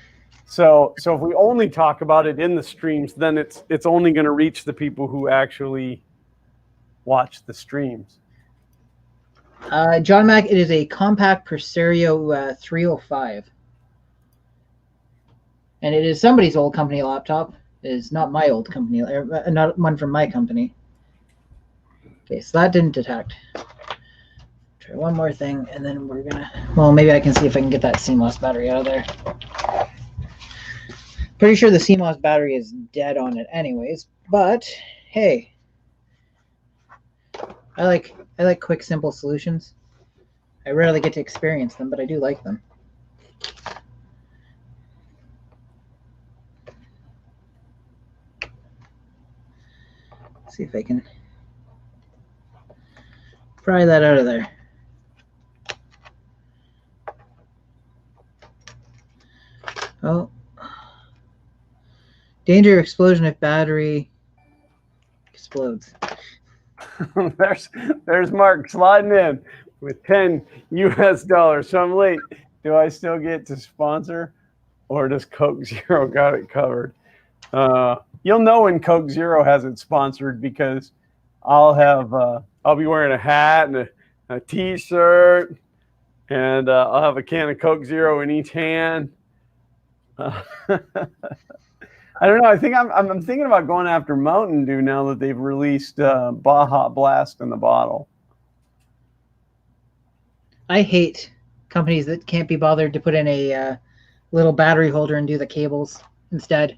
So if we only talk about it in the streams, then it's only going to reach the people who actually watch the streams. John Mack, it is a compact Presario 305. And it is somebody's old company laptop. It is not my old company, not one from my company. Okay, so that didn't detect. Try one more thing, and then we're gonna. Well, maybe I can see if I can get that CMOS battery out of there. Pretty sure the CMOS battery is dead on it, anyways. But hey, I like quick, simple solutions. I rarely get to experience them, but I do like them. See if I can pry that out of there. Oh. Danger of explosion if battery explodes. There's Mark sliding in with $10 US. So I'm late. Do I still get to sponsor, or does Coke Zero got it covered? You'll know when Coke Zero has it sponsored because I'll be wearing a hat and a T-shirt, and I'll have a can of Coke Zero in each hand. I don't know. I think I'm thinking about going after Mountain Dew now that they've released Baja Blast in the bottle. I hate companies that can't be bothered to put in a little battery holder and do the cables instead.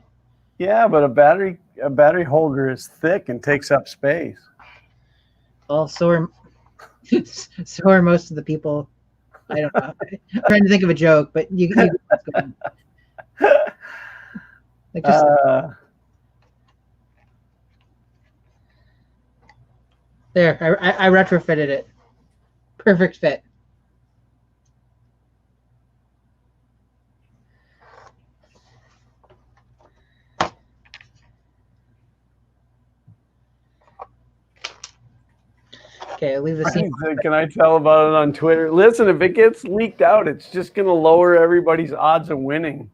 Yeah, but a battery holder is thick and takes up space. Well, so are most of the people. I don't know. I'm trying to think of a joke, but you like just there. I retrofitted it. Perfect fit. Okay, I'll leave this. Can I tell about it on Twitter? Listen, if it gets leaked out, it's just going to lower everybody's odds of winning.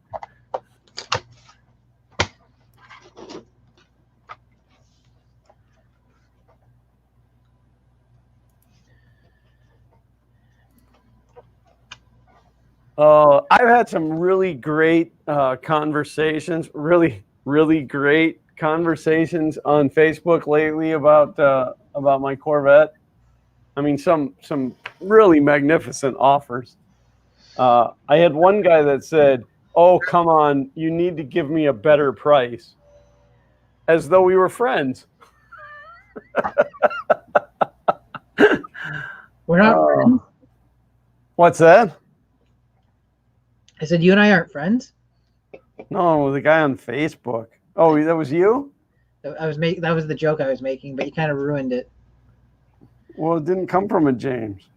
I've had some really great conversations, really, really great conversations on Facebook lately about my Corvette. I mean, some really magnificent offers. I had one guy that said, "Oh, come on, you need to give me a better price," as though we were friends. We're not friends. What's that? I said, you and I aren't friends. No, the guy on Facebook. Oh, that was you? That was the joke I was making, but you kind of ruined it. Well, it didn't come from a James.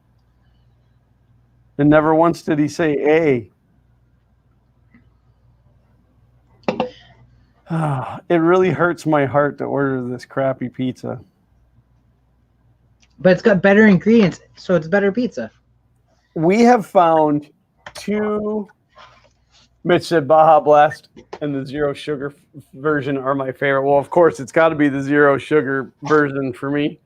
And never once did he say A. It really hurts my heart to order this crappy pizza. But it's got better ingredients, so it's better pizza. We have found two. Mitch said Baja Blast and the zero sugar version are my favorite. Well, of course, it's got to be the zero sugar version for me.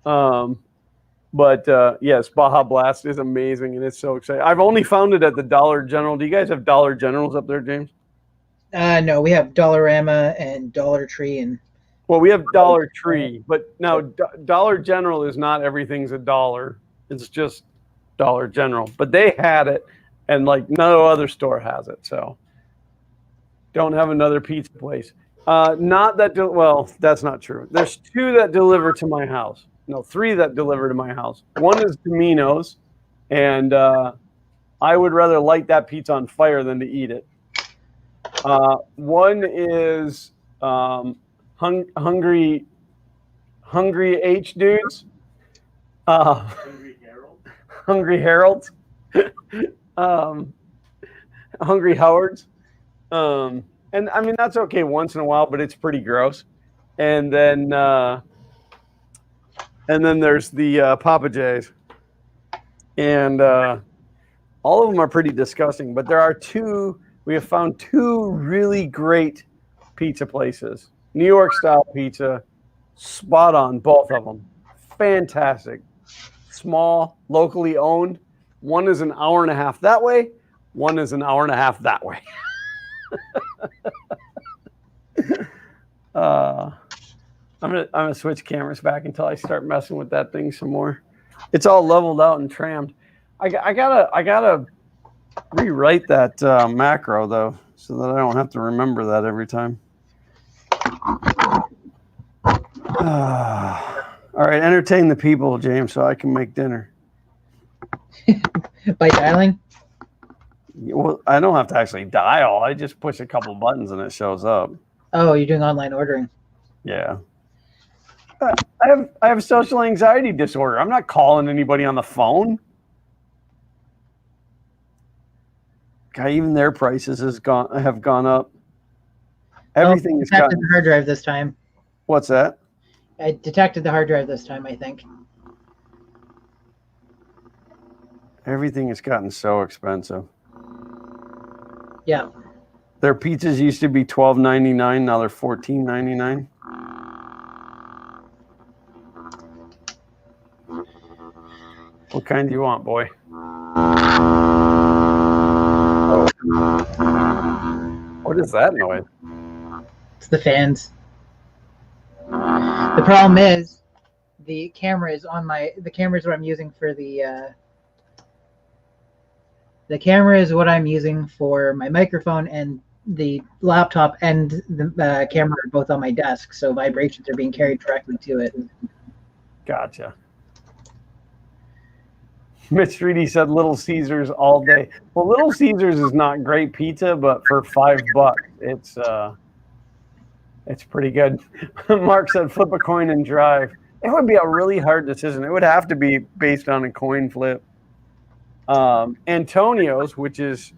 But yes, Baja Blast is amazing, and it's so exciting. I've only found it at the Dollar General. Do you guys have Dollar Generals up there, James? No, we have Dollarama and Dollar Tree, and Well, we have Dollar Tree, but now Dollar General is not everything's a dollar. It's just Dollar General. But they had it, and like no other store has it. So don't have another pizza place. Not that. Well, that's not true. There's two that deliver to my house. No, three that deliver to my house. One is Domino's, and I would rather light that pizza on fire than to eat it. One is Hungry H dudes. Hungry Harold. Hungry Harold's. Hungry Howard's. And I mean that's okay once in a while, but it's pretty gross. And then there's the Papa J's. And all of them are pretty disgusting, but there are two. We have found two really great pizza places. New York style pizza, spot on, both of them. Fantastic. Small, locally owned. One is an hour and a half that way. One is an hour and a half that way. I'm gonna switch cameras back until I start messing with that thing some more. It's all leveled out and trimmed. I gotta rewrite that macro though, so that I don't have to remember that every time. All right, entertain the people, James, so I can make dinner. by dialing. Well, I don't have to actually dial. I just push a couple buttons and it shows up. Oh, you're doing online ordering. Yeah. I have social anxiety disorder. I'm not calling anybody on the phone. God, even their prices have gone up. Everything is detected the hard drive this time. What's that? I detected the hard drive this time, I think. Everything has gotten so expensive. Yeah. Their pizzas used to be $12.99. Now they're $14.99. What kind do you want, boy? Oh. What is that noise? It's the fans. The problem is the camera is what I'm using for the camera is what I'm using for my microphone, and the laptop and the camera are both on my desk, so vibrations are being carried directly to it. Gotcha. Mitch 3D said Little Caesars all day. Well, Little Caesars is not great pizza, but for $5, it's pretty good. Mark said flip a coin and drive. It would be a really hard decision. It would have to be based on a coin flip. Antonio's, which is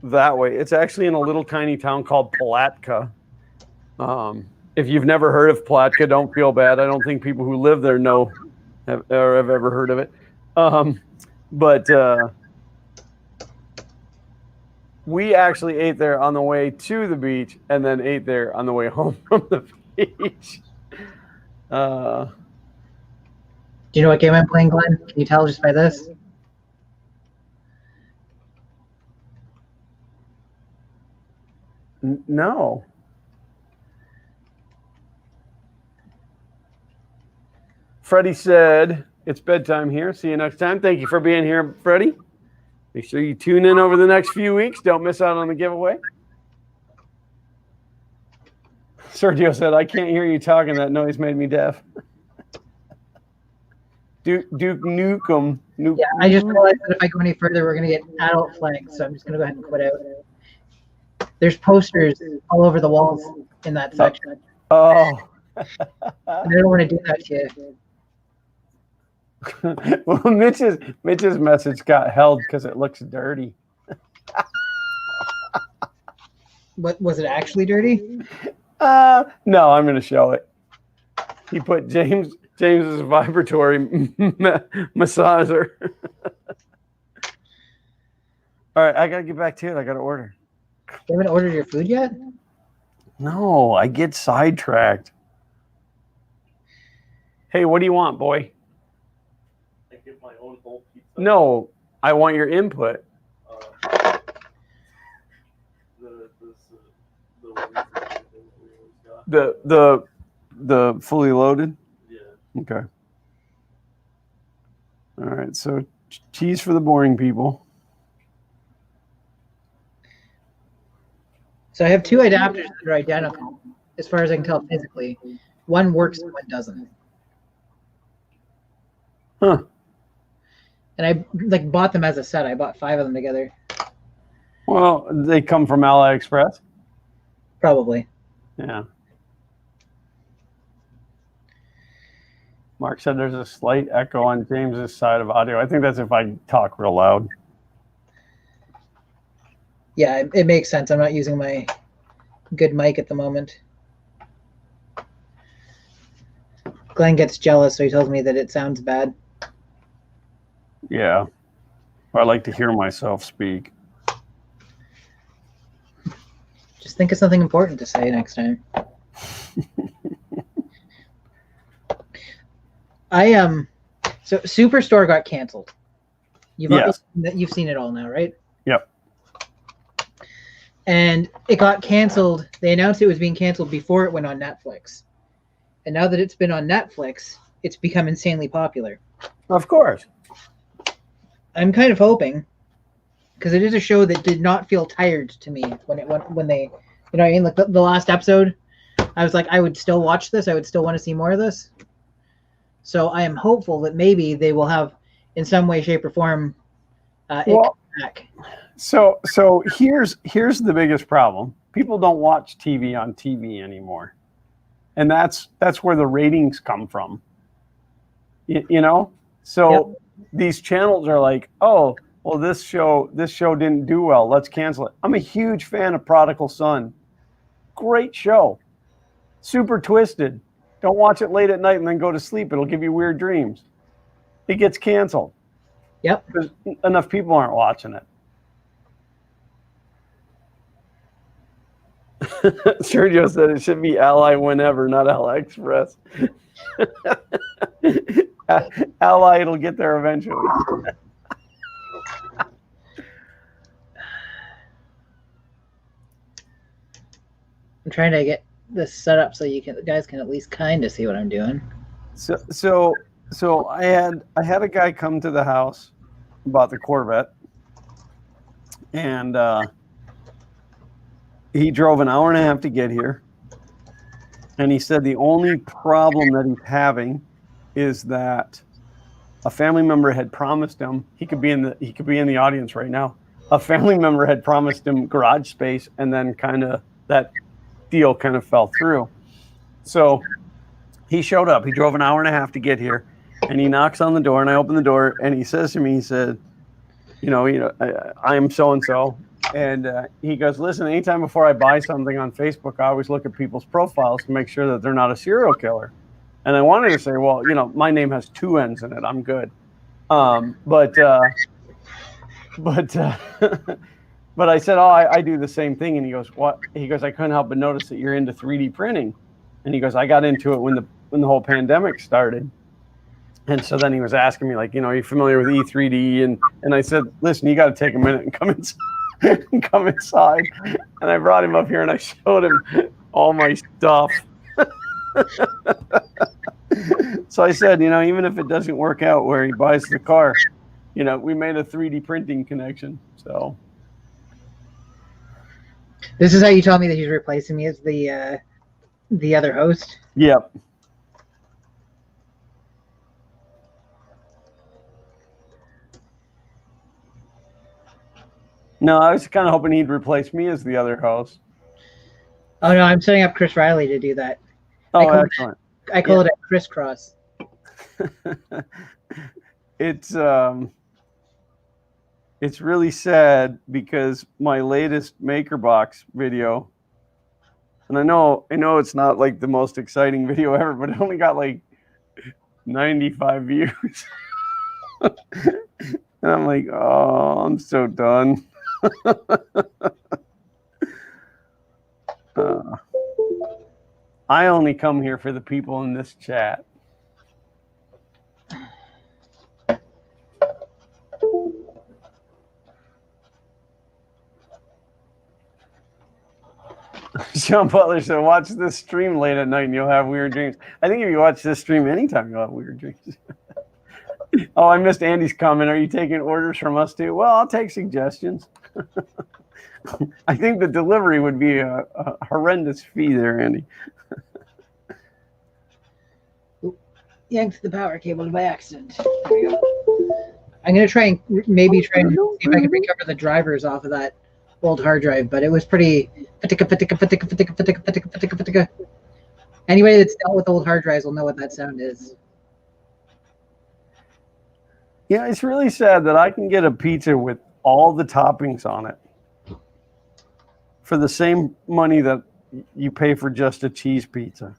that way, it's actually in a little tiny town called Palatka. If you've never heard of Palatka, don't feel bad. I don't think people who live there have ever heard of it. But we actually ate there on the way to the beach and then ate there on the way home from the beach. Do you know what game I'm playing, Glenn? Can you tell just by this? No. Freddie said, it's bedtime here. See you next time. Thank you for being here, Freddie. Make sure you tune in over the next few weeks. Don't miss out on the giveaway. Sergio said, I can't hear you talking. That noise made me deaf. Duke Nukem. Yeah, I just realized that if I go any further, we're going to get adult flags, so I'm just going to go ahead and quit out. There's posters all over the walls in that section. Oh. And I don't want to do that to you. Well, Mitch's message got held because it looks dirty. What was it actually dirty? No, I'm going to show it. He put James's vibratory massager. All right, I got to get back to it. I got to order. You haven't ordered your food yet? No, I get sidetracked. Hey, what do you want, boy? I get my own whole pizza. No, I want your input. The fully loaded? Yeah. Okay. All right, so cheese for the boring people. So I have two adapters that are identical, as far as I can tell physically. One works and one doesn't. Huh. And I bought them as a set. I bought 5 of them together. Well, they come from AliExpress. Probably. Yeah. Mark said there's a slight echo on James's side of audio. I think that's if I talk real loud. Yeah, it makes sense. I'm not using my good mic at the moment. Glenn gets jealous, so he tells me that it sounds bad. Yeah. I like to hear myself speak. Just think of something important to say next time. So Superstore got canceled. Yes. You've seen it all now, right? Yep. And it got canceled. They announced it was being canceled before it went on Netflix. And now that it's been on Netflix, it's become insanely popular. Of course. I'm kind of hoping, because it is a show that did not feel tired to me when they, you know what I mean? Like the last episode, I was like, I would still watch this. I would still want to see more of this. So I am hopeful that maybe they will have, in some way, shape, or form, it come back. So here's the biggest problem. People don't watch TV on TV anymore, and that's where the ratings come from. You know, so Yep. These channels are like, oh, well, this show didn't do well. Let's cancel it. I'm a huge fan of Prodigal Son. Great show. Super twisted. Don't watch it late at night and then go to sleep. It'll give you weird dreams. It gets canceled. Yep. Because enough people aren't watching it. Sergio said it should be Ally whenever, not AliExpress. Ally, it'll get there eventually. I'm trying to get this set up so you guys can at least kind of see what I'm doing. So I had a guy come to the house about the Corvette, and he drove an hour and a half to get here, and he said the only problem that he's having is that a family member had promised him, he could be in the audience right now. A family member had promised him garage space, and then kind of that deal kind of fell through. So he showed up. He drove an hour and a half to get here, and he knocks on the door, and I open the door, and he says to me, he said, I am so and so. And he goes, listen, anytime before I buy something on Facebook, I always look at people's profiles to make sure that they're not a serial killer. And I wanted to say, well, my name has 2 N's in it. I'm good. But I said, oh, I do the same thing. And he goes, what? He goes, I couldn't help but notice that you're into 3D printing. And he goes, I got into it when the whole pandemic started. And so then he was asking me, like, are you familiar with E3D? And I said, listen, you got to take a minute and come inside. And I brought him up here and I showed him all my stuff. So I said, even if it doesn't work out where he buys the car, we made a 3D printing connection. So this is how you tell me that he's replacing me as the other host? Yep. No, I was kind of hoping he'd replace me as the other host. Oh, no, I'm setting up Chris Riley to do that. Oh, excellent. I call it a crisscross. it's really sad because my latest MakerBox video, and I know it's not like the most exciting video ever, but it only got like 95 views. And I'm like, oh, I'm so done. I only come here for the people in this chat. Sean Butler said, watch this stream late at night and you'll have weird dreams. I think if you watch this stream anytime, you'll have weird dreams. Oh, I missed Andy's comment. Are you taking orders from us too? Well, I'll take suggestions. I think the delivery would be a horrendous fee there, Andy. Yanked the power cable by accident. There we go. I'm going to try and see if I can recover the drivers off of that old hard drive, but it was pretty anybody that's dealt with old hard drives will know what that sound is. Yeah, it's really sad that I can get a pizza with all the toppings on it for the same money that you pay for just a cheese pizza.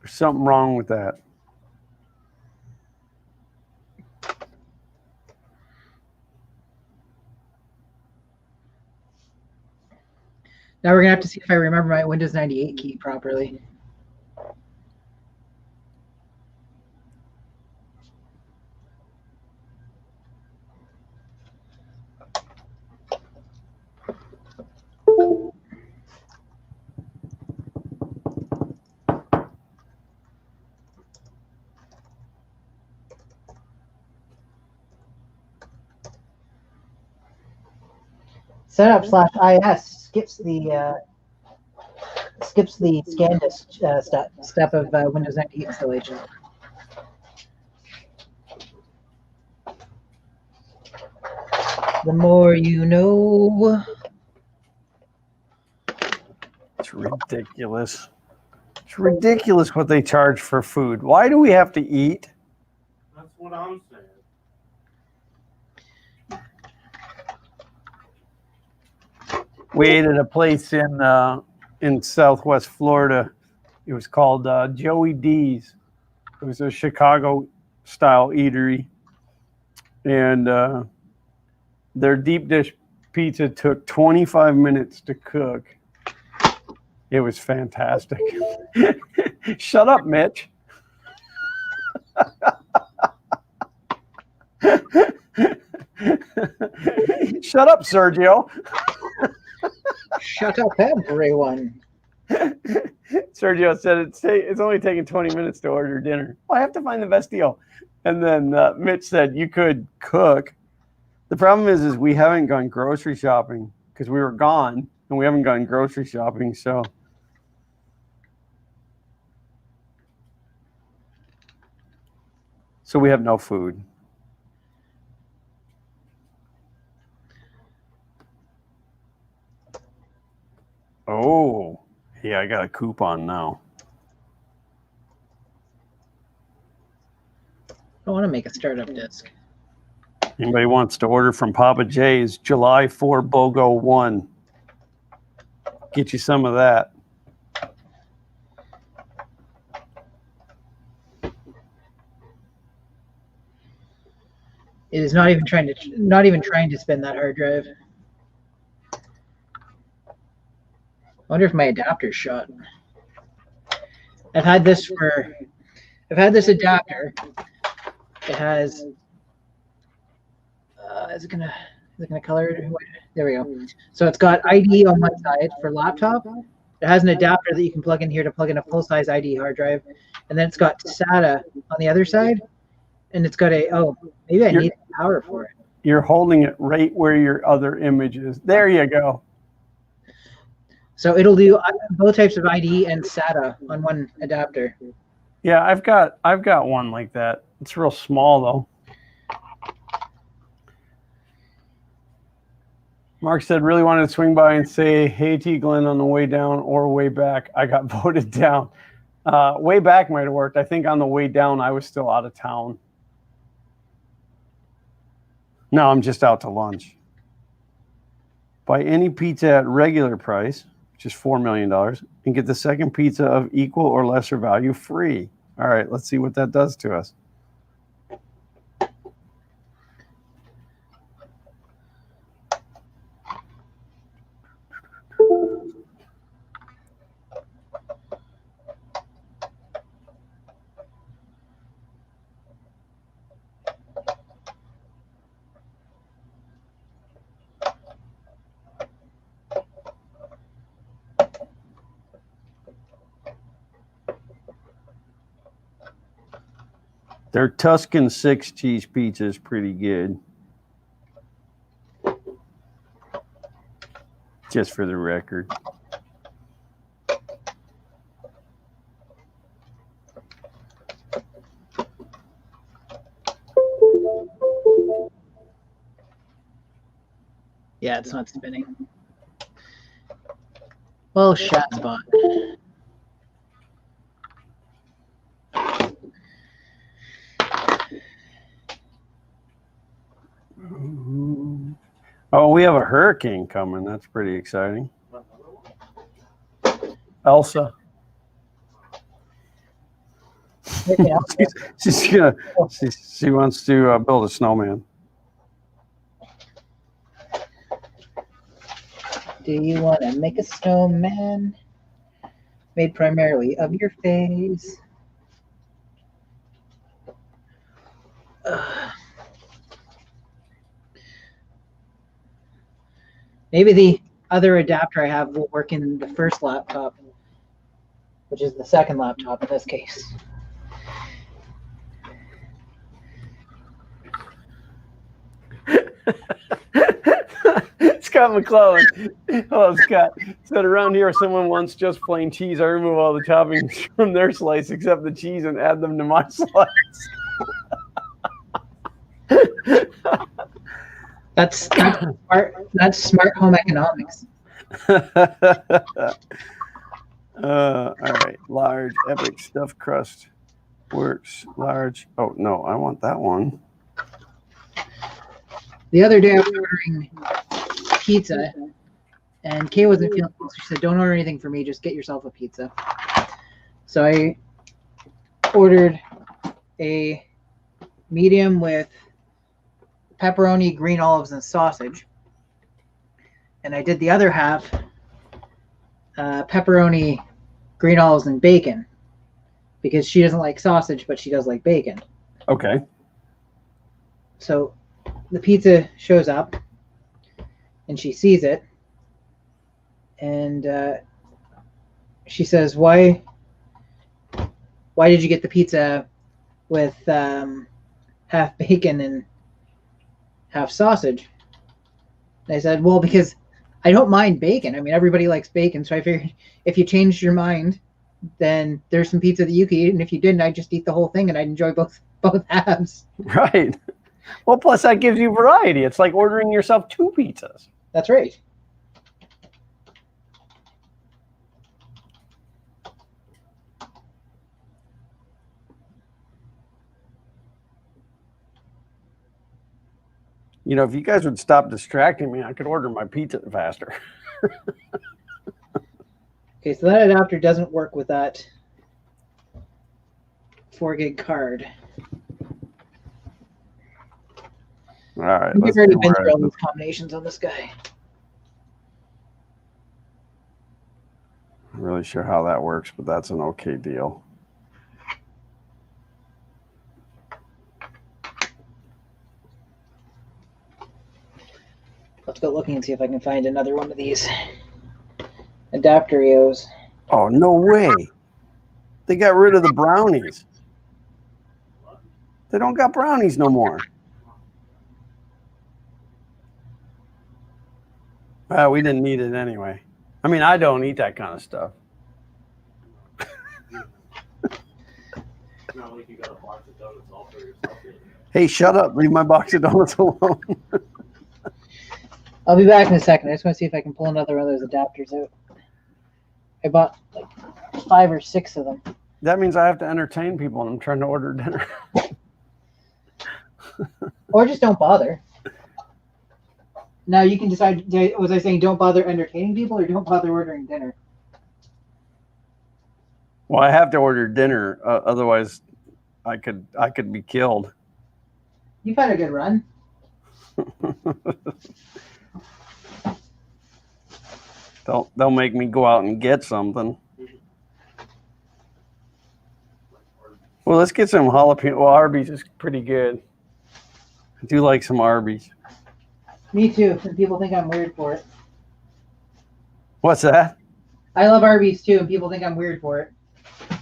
There's something wrong with that. Now we're going to have to see if I remember my Windows 98 key properly. Setup/IS skips the scan disk step of Windows 98 installation. The more you know. It's ridiculous. It's ridiculous what they charge for food. Why do we have to eat? That's what I'm saying. We ate at a place in Southwest Florida. It was called Joey D's. It was a Chicago-style eatery. And their deep dish pizza took 25 minutes to cook. It was fantastic. Shut up, Mitch. Shut up, Sergio. Shut up, everyone. Sergio said it's only taking 20 minutes to order dinner. Well, I have to find the best deal. And then Mitch said you could cook. The problem is we haven't gone grocery shopping because we were gone and we haven't gone grocery shopping. So we have no food. Oh, yeah, I got a coupon now. I want to make a startup disk. Anybody wants to order from Papa J's, July 4 BOGO 1. Get you some of that. It is not even trying to spin that hard drive. I wonder if my adapter's shot. I've had this adapter. It has. Is it gonna color it? There we go. So it's got ID on one side for laptop. It has an adapter that you can plug in here to plug in a full-size ID hard drive, and then it's got SATA on the other side, and it's got maybe I need power for it. You're holding it right where your other image is. There you go. So it'll do both types of ID and SATA on one adapter. Yeah, I've got one like that. It's real small though. Mark said, really wanted to swing by and say, hey, T. Glenn on the way down or way back. I got voted down. Way back might have worked. I think on the way down, I was still out of town. No, I'm just out to lunch. Buy any pizza at regular price, which is $4 million, and get the second pizza of equal or lesser value free. All right, let's see what that does to us. Their Tuscan 6-cheese pizza is pretty good. Just for the record. Yeah, it's not spinning. Well, Shazbot. Oh, we have a hurricane coming. That's pretty exciting. Elsa. She wants to build a snowman. Do you want to make a snowman made primarily of your face? Maybe the other adapter I have will work in the first laptop, which is the second laptop in this case. Scott McClellan. Hello, Scott. Said around here, someone wants just plain cheese. I remove all the toppings from their slice except the cheese and add them to my slice. That's smart home economics. All right, large epic stuffed crust works. Large. Oh no, I want that one. The other day I was ordering pizza, and Kay wasn't feeling well. She said, "Don't order anything for me. Just get yourself a pizza." So I ordered a medium with pepperoni, green olives, and sausage. And I did the other half pepperoni, green olives, and bacon, because she doesn't like sausage, but she does like bacon. Okay. So the pizza shows up, and she sees it, and she says, "Why did you get the pizza with half bacon and half sausage?" And I said, "Well, because I don't mind bacon. I mean, everybody likes bacon, so I figured if you changed your mind, then there's some pizza that you could eat, and if you didn't, I'd just eat the whole thing, and I'd enjoy both halves." Right. Well, plus that gives you variety. It's like ordering yourself 2 pizzas. That's right. You know, if you guys would stop distracting me, I could order my pizza faster. Okay, so that adapter doesn't work with that 4 gig card. All right. We've already been through all these combinations on this guy. I'm really sure how that works, but that's an okay deal. Let's go looking and see if I can find another one of these adapterios. Oh, no way. They got rid of the brownies. They don't got brownies no more. Well, we didn't need it anyway. I mean, I don't eat that kind of stuff. Not like you got a box of donuts all for yourself. Hey, shut up. Leave my box of donuts alone. I'll be back in a second. I just want to see if I can pull another one of those adapters out. I bought like 5 or 6 of them. That means I have to entertain people and I'm trying to order dinner. Or just don't bother. Now you can decide. Was I saying don't bother entertaining people or don't bother ordering dinner? Well, I have to order dinner, otherwise I could be killed. You've had a good run. They'll make me go out and get something. Well, let's get some jalapeno. Well, Arby's is pretty good. I do like some Arby's. Me too. And people think I'm weird for it. What's that? I love Arby's too, and people think I'm weird for it.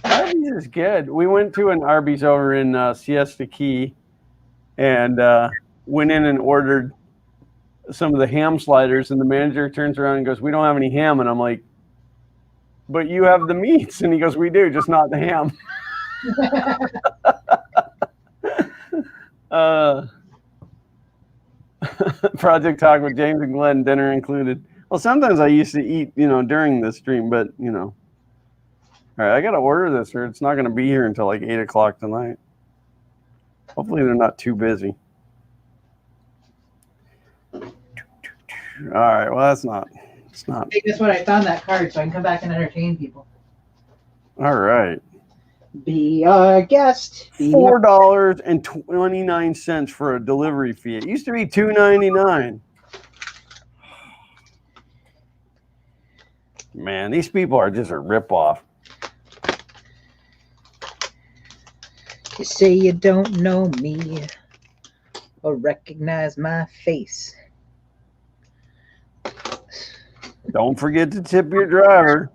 Arby's is good. We went to an Arby's over in Siesta Key, and went in and ordered some of the ham sliders, and the manager turns around and goes, "We don't have any ham," and I'm like, "But you have the meats," and he goes, "We do, just not the ham." Project Talk with James and Glenn, dinner included. Well, sometimes I used to eat, during the stream, but all right, I got to order this or it's not going to be here until like 8 o'clock tonight. Hopefully they're not too busy. All right, well, it's not. Hey, guess what? I found that card so I can come back and entertain people. All right. Be our guest. $4.29 for a delivery fee. It used to be $2.99. Man, these people are just a ripoff. You say you don't know me or recognize my face. Don't forget to tip your driver.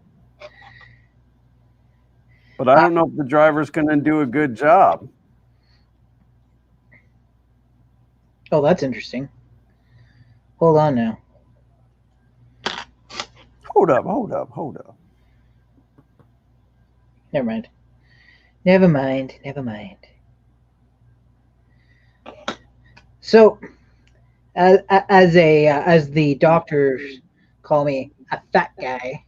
But I don't know if the driver's going to do a good job. Oh, that's interesting. Hold on now. Hold up. Never mind. So, as the doctors call me, a fat guy.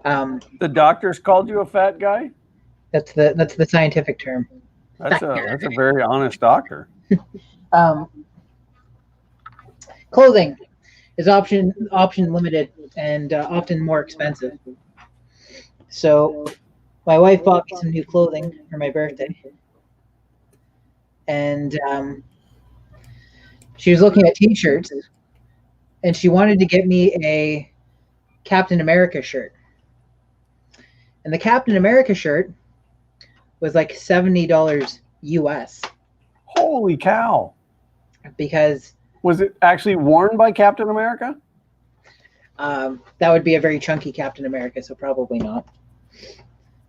The doctors called you a fat guy? That's the scientific term. That's a very honest doctor. Clothing is option limited and often more expensive. So my wife bought me some new clothing for my birthday, and she was looking at t-shirts, and she wanted to get me a Captain America shirt. And the Captain America shirt was like $70 US. Holy cow. Because... Was it actually worn by Captain America? That would be a very chunky Captain America, so probably not.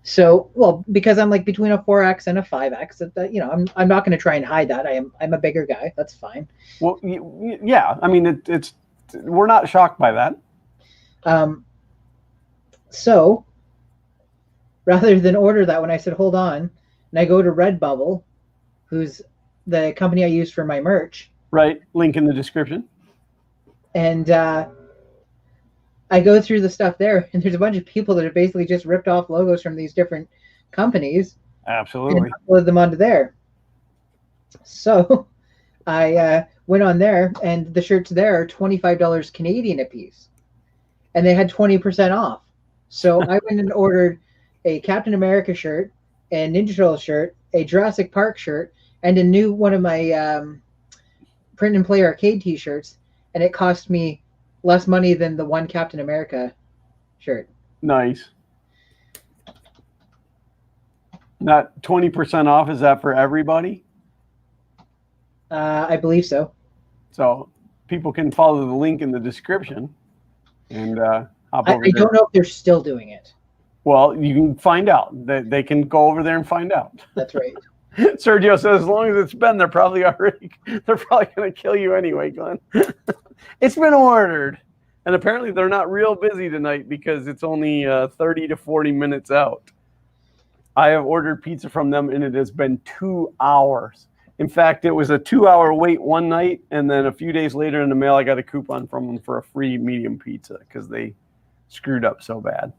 So, well, because I'm like between a 4X and a 5X, I'm not going to try and hide that. I'm a bigger guy. That's fine. Well, yeah. I mean, we're not shocked by that. So, rather than order that one, I said, hold on. And I go to Redbubble, who's the company I use for my merch. Right. Link in the description. And I go through the stuff there, and there's a bunch of people that have basically just ripped off logos from these different companies. Absolutely. And uploaded them onto there. So I went on there, and the shirts there are $25 Canadian a piece. And they had 20% off. So I went and ordered a Captain America shirt, a Ninja Turtle shirt, a Jurassic Park shirt, and a new one of my Print and Play Arcade t-shirts, and it cost me less money than the one Captain America shirt. Nice. Not 20% off, is that for everybody? I believe so. So people can follow the link in the description and hop over I don't know if they're still doing it. Well, you can find out. They can go over there and find out. That's right. Sergio says, as long as it's been, they're probably going to kill you anyway, Glenn. It's been ordered. And apparently they're not real busy tonight because it's only 30 to 40 minutes out. I have ordered pizza from them, and it has been 2 hours. In fact, it was a 2-hour wait one night, and then a few days later in the mail, I got a coupon from them for a free medium pizza because they screwed up so bad.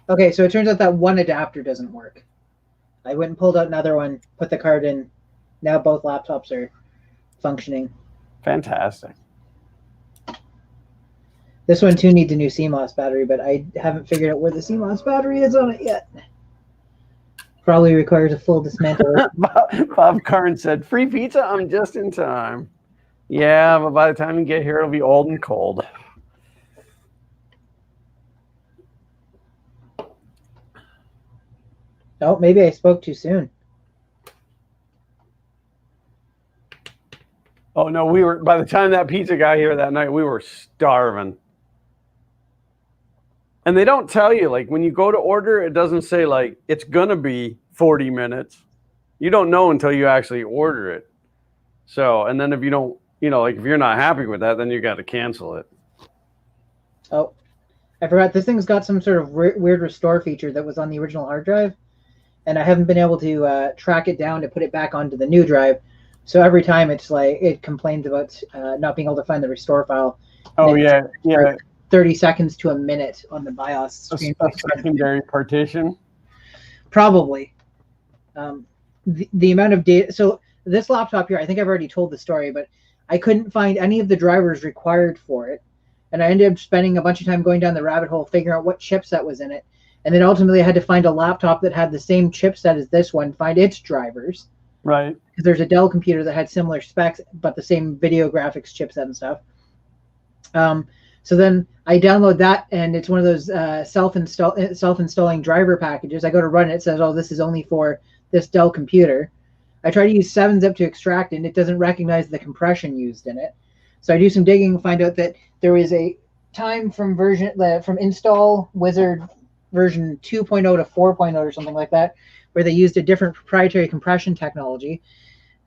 Okay, so it turns out that one adapter doesn't work. I went and pulled out another one, put the card in. Now both laptops are functioning. Fantastic. This one too needs a new CMOS battery, but I haven't figured out where the CMOS battery is on it yet. Probably requires a full dismantle. Bob Karn said, "Free pizza. I'm just in time." Yeah, but by the time you get here, it'll be old and cold. Oh, maybe I spoke too soon. Oh no, we were, by the time that pizza got here that night, we were starving. And they don't tell you, like when you go to order, it doesn't say like it's gonna be 40 minutes. You don't know until you actually order it. So, and then if you don't, like if you're not happy with that, then you got to cancel it. Oh, I forgot. This thing's got some sort of weird restore feature that was on the original hard drive, and I haven't been able to track it down to put it back onto the new drive. So every time it's like it complains about not being able to find the restore file. Oh yeah, yeah. 30 seconds to a minute on the BIOS screen. A secondary partition. Probably. The amount of data. So this laptop here, I think I've already told the story, but I couldn't find any of the drivers required for it. And I ended up spending a bunch of time going down the rabbit hole, figuring out what chipset was in it. And then ultimately I had to find a laptop that had the same chipset as this one, find its drivers. Right. Because there's a Dell computer that had similar specs, but the same video graphics chipset and stuff. So then I download that, and it's one of those self-installing driver packages. I go to run it. It says, oh, this is only for this Dell computer. I try to use 7-zip to extract it, and it doesn't recognize the compression used in it. So I do some digging and find out that there is a time from install wizard version 2.0 to 4.0 or something like that, where they used a different proprietary compression technology.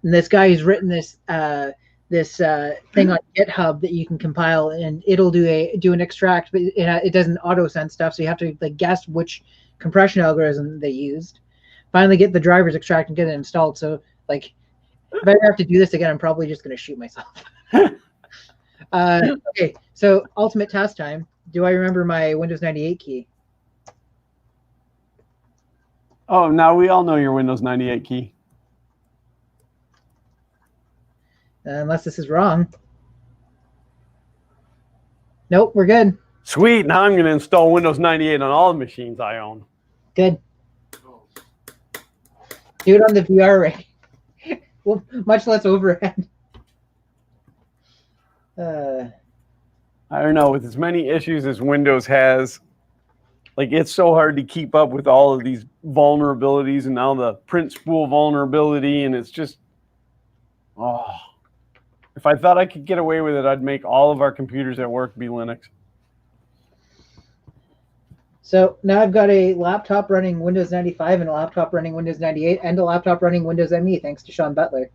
And this guy has written this thing on GitHub that you can compile, and it'll do an extract, but it doesn't auto send stuff, so you have to like guess which compression algorithm they used. Finally, get the drivers extract and get it installed. So like, if I ever have to do this again, I'm probably just going to shoot myself. Okay, so ultimate test time. Do I remember my Windows 98 key? Oh, now we all know your Windows 98 key. Unless this is wrong. Nope, we're good. Sweet. Now I'm going to install Windows 98 on all the machines I own. Good. Do it on the VR rig. Well, much less overhead. I don't know. With as many issues as Windows has, like it's so hard to keep up with all of these vulnerabilities, and now the print spool vulnerability, and it's just, oh. If I thought I could get away with it, I'd make all of our computers at work be Linux. So now I've got a laptop running Windows 95 and a laptop running Windows 98 and a laptop running Windows ME, thanks to Sean Butler.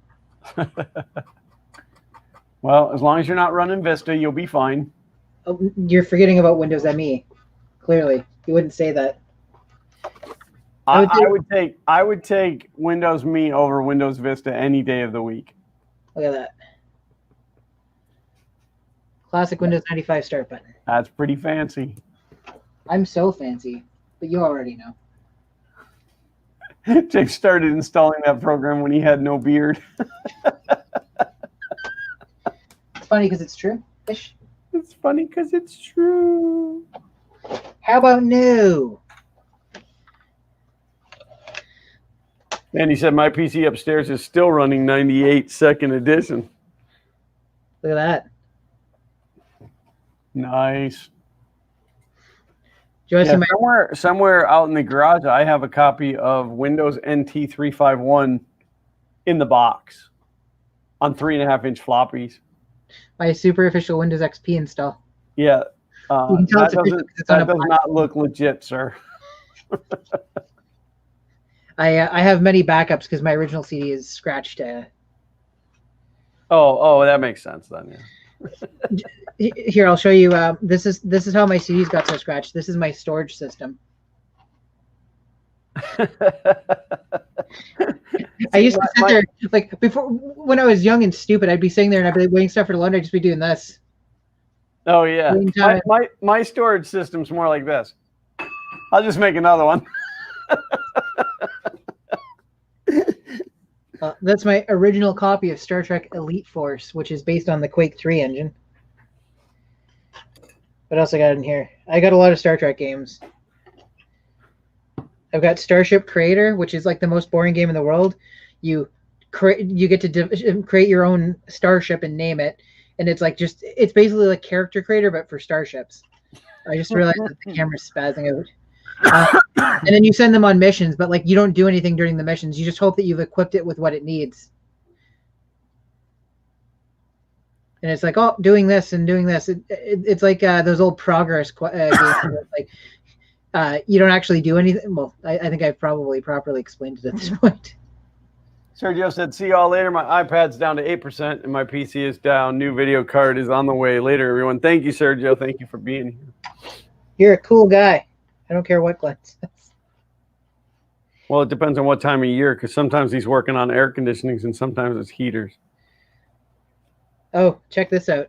Well, as long as you're not running Vista, you'll be fine. Oh, you're forgetting about Windows ME. Clearly, you wouldn't say that. I would take Windows Me over Windows Vista any day of the week. Look at that. Classic Windows 95 start button. That's pretty fancy. I'm so fancy, but you already know. Jake started installing that program when he had no beard. It's funny because it's true. Ish. It's funny because it's true. How about new? And he said my PC upstairs is still running 98 second edition. Look at that. Nice. Yeah, somewhere out in the garage, I have a copy of Windows NT 351 in the box on 3.5-inch floppies. My super official Windows XP install. Yeah. That does not look legit, sir. I have many backups because my original CD is scratched. Oh, that makes sense then. Yeah. Here, I'll show you. This is how my CDs got so scratched. This is my storage system. I used to sit there like before when I was young and stupid. I'd be sitting there and I'd be waiting stuff for the load. I'd just be doing this. Oh yeah, my storage system's more like this. I'll just make another one. That's my original copy of Star Trek Elite Force, which is based on the Quake 3 engine. What else I got in here? I got a lot of Star Trek games. I've got Starship Creator, which is like the most boring game in the world. You get to create your own starship and name it, and it's basically like Character Creator but for starships. I just realized that the camera's spazzing out. And then you send them on missions, but like you don't do anything during the missions. You just hope that you've equipped it with what it needs. And it's like, oh, doing this and doing this. It's like those old progress games. Where it's like you don't actually do anything. Well, I think I've probably properly explained it at this point. Sergio said, see y'all later. My iPad's down to 8% and my PC is down. New video card is on the way later, everyone. Thank you, Sergio. Thank you for being here. You're a cool guy. I don't care what Glenn says. Well, it depends on what time of year, because sometimes he's working on air conditionings and sometimes it's heaters. Oh, check this out.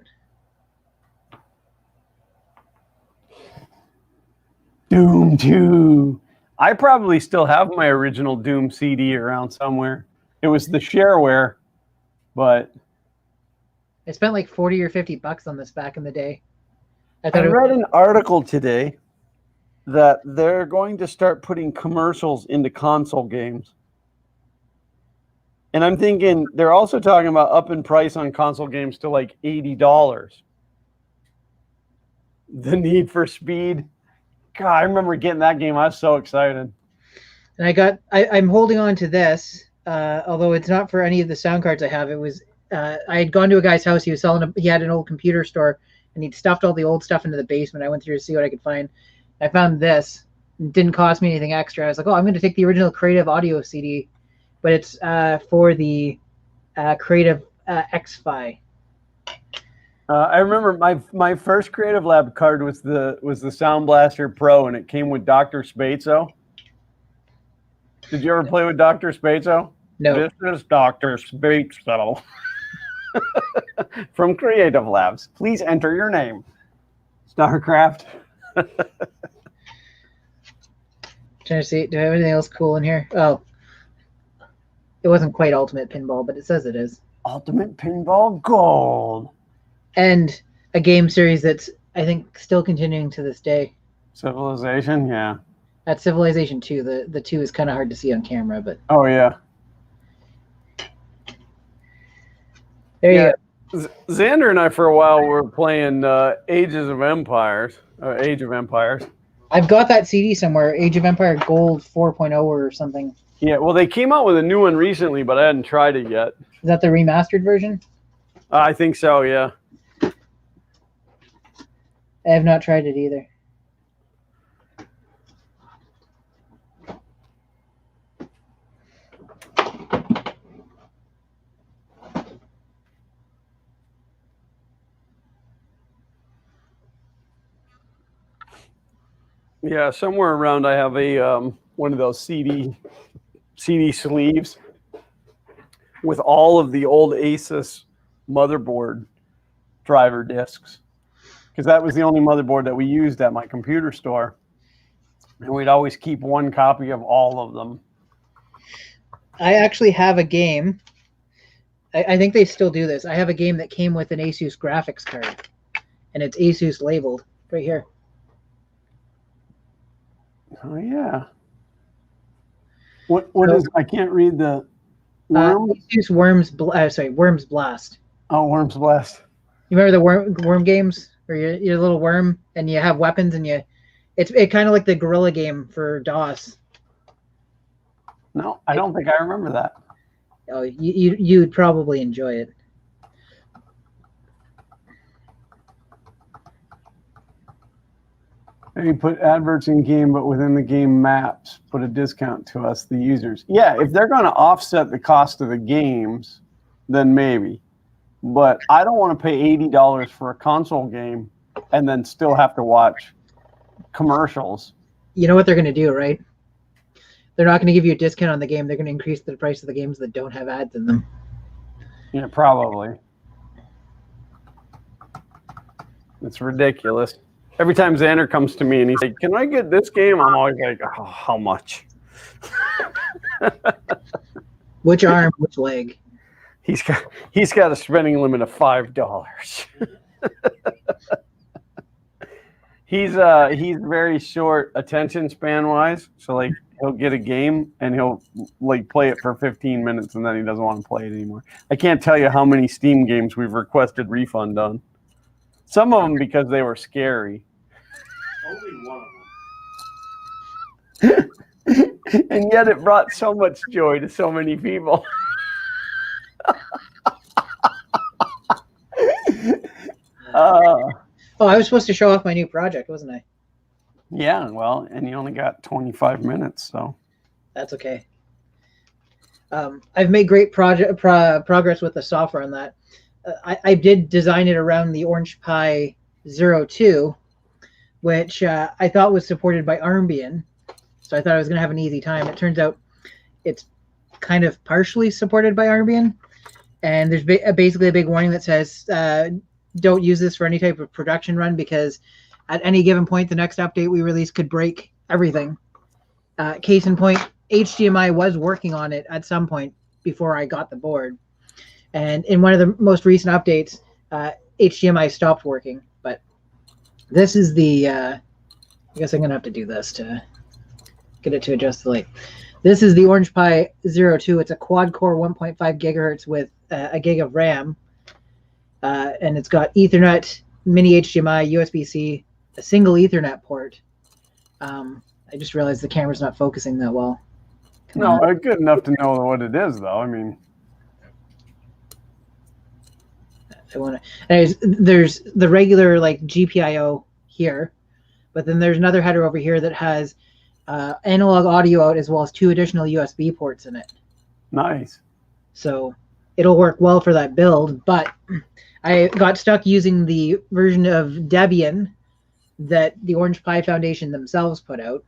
Doom 2. I probably still have my original Doom CD around somewhere. It was the shareware, but I spent like 40 or 50 bucks on this back in the day. I read an article today that they're going to start putting commercials into console games. And I'm thinking they're also talking about up in price on console games to like $80. The Need for Speed. God, I remember getting that game. I was so excited. And I'm holding on to this, although it's not for any of the sound cards I have. It was, I had gone to a guy's house. He had an old computer store, and he'd stuffed all the old stuff into the basement. I went through to see what I could find. I found this. It didn't cost me anything extra. I was like, oh, I'm going to take the original Creative Audio CD, but it's for the Creative X-Fi. I remember my first Creative Lab card was the Sound Blaster Pro, and it came with Dr. Spatzo. Did you ever play with Dr. Spatzo? No. This is Dr. Spatzo from Creative Labs. Please enter your name. StarCraft. Trying to see, do I have anything else cool in here? Oh, it wasn't quite Ultimate Pinball, but it says it is. Ultimate Pinball Gold. And a game series that's, I think, still continuing to this day. Civilization, yeah. That's Civilization 2. The 2 is kind of hard to see on camera, but... Oh, yeah. There you go. Xander and I, for a while, were playing Age of Empires. I've got that CD somewhere, Age of Empire Gold 4.0 or something. Yeah, well, they came out with a new one recently, but I hadn't tried it yet. Is that the remastered version? I think so, yeah. I have not tried it either. Yeah, somewhere around I have a one of those CD sleeves with all of the old Asus motherboard driver discs, because that was the only motherboard that we used at my computer store, and we'd always keep one copy of all of them. I actually have a game. I think they still do this. I have a game that came with an Asus graphics card, and it's Asus labeled right here. Oh yeah. What is? I can't read the worm. Asus Worms Blast. Oh, Worms Blast. You remember the worm games where you're a little worm and you have weapons and it's kind of like the Guerrilla game for DOS. No, I don't think I remember that. Oh, you'd probably enjoy it. Maybe put adverts in game, but within the game maps, put a discount to us, the users. Yeah, if they're going to offset the cost of the games, then maybe. But I don't want to pay $80 for a console game and then still have to watch commercials. You know what they're going to do, right? They're not going to give you a discount on the game. They're going to increase the price of the games that don't have ads in them. Yeah, probably. It's ridiculous. Every time Xander comes to me and he's like, can I get this game? I'm always like, oh, how much? Which arm, which leg? He's got a spending limit of $5. He's very short attention span wise, so like he'll get a game and he'll like play it for 15 minutes and then he doesn't want to play it anymore. I can't tell you how many Steam games we've requested refund on. Some of them because they were scary. Only one of them. And yet it brought so much joy to so many people. Oh, I was supposed to show off my new project, wasn't I? Yeah, well, and you only got 25 minutes, so. That's okay. I've made great progress with the software on that. I did design it around the Orange Pi 02, which I thought was supported by Armbian. So I thought I was going to have an easy time. It turns out it's kind of partially supported by Armbian. And there's basically a big warning that says, don't use this for any type of production run because at any given point, the next update we release could break everything. Case in point, HDMI was working on it at some point before I got the board. And in one of the most recent updates, HDMI stopped working. But this is the, I guess I'm going to have to do this to get it to adjust the light. This is the Orange Pi 02. It's a quad-core 1.5 gigahertz with a gig of RAM. And it's got Ethernet, mini HDMI, USB-C, a single Ethernet port. I just realized the camera's not focusing that well. No, good enough to know what it is, though. I mean, there's the regular like GPIO here, but then there's another header over here that has analog audio out as well as 2 additional USB ports in it. Nice. So it'll work well for that build, but I got stuck using the version of Debian that the Orange Pi Foundation themselves put out,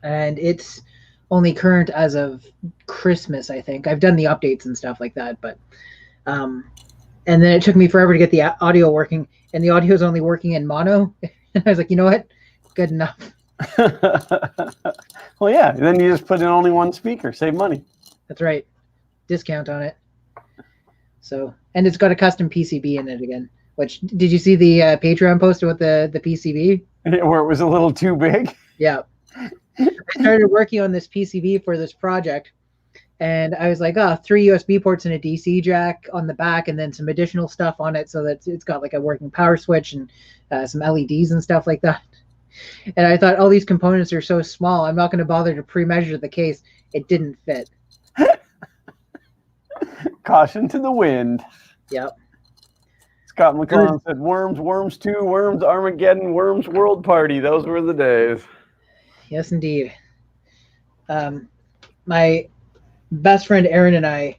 and it's only current as of Christmas, I think. I've done the updates and stuff like that, but and then it took me forever to get the audio working, and the audio is only working in mono. And I was like, you know what? Good enough. Well, yeah, then you just put in only one speaker, save money. That's right. Discount on it. So, and it's got a custom PCB in it again. Which, did you see the Patreon post with the PCB? Where it was a little too big? Yeah. I started working on this PCB for this project, and I was like, 3 USB ports and a DC jack on the back, and then some additional stuff on it so that it's got like a working power switch and some LEDs and stuff like that. And I thought, all these components are so small, I'm not going to bother to pre-measure the case. It didn't fit. Caution to the wind. Yep. Scott McClellan said, Worms, Worms 2, Worms Armageddon, Worms World Party. Those were the days. Yes, indeed. My best friend Aaron and I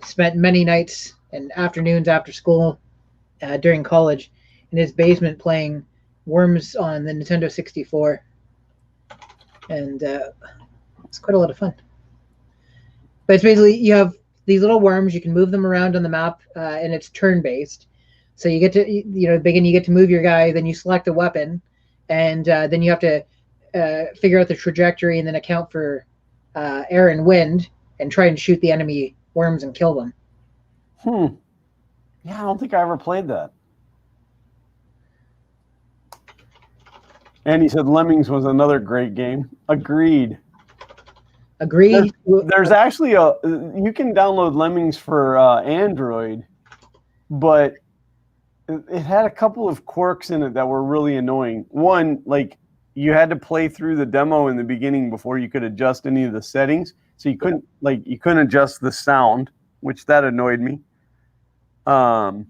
spent many nights and afternoons after school during college in his basement playing Worms on the Nintendo 64. And it's quite a lot of fun. But it's basically, you have these little worms, you can move them around on the map, and it's turn-based. So you get to, begin, you get to move your guy, then you select a weapon, and then you have to figure out the trajectory and then account for air and wind and try and shoot the enemy worms and kill them. Yeah, I don't think I ever played that. And he said Lemmings was another great game. Agreed. There's actually you can download Lemmings for Android, but it had a couple of quirks in it that were really annoying. One, like you had to play through the demo in the beginning before you could adjust any of the settings. So you couldn't adjust the sound, which that annoyed me. There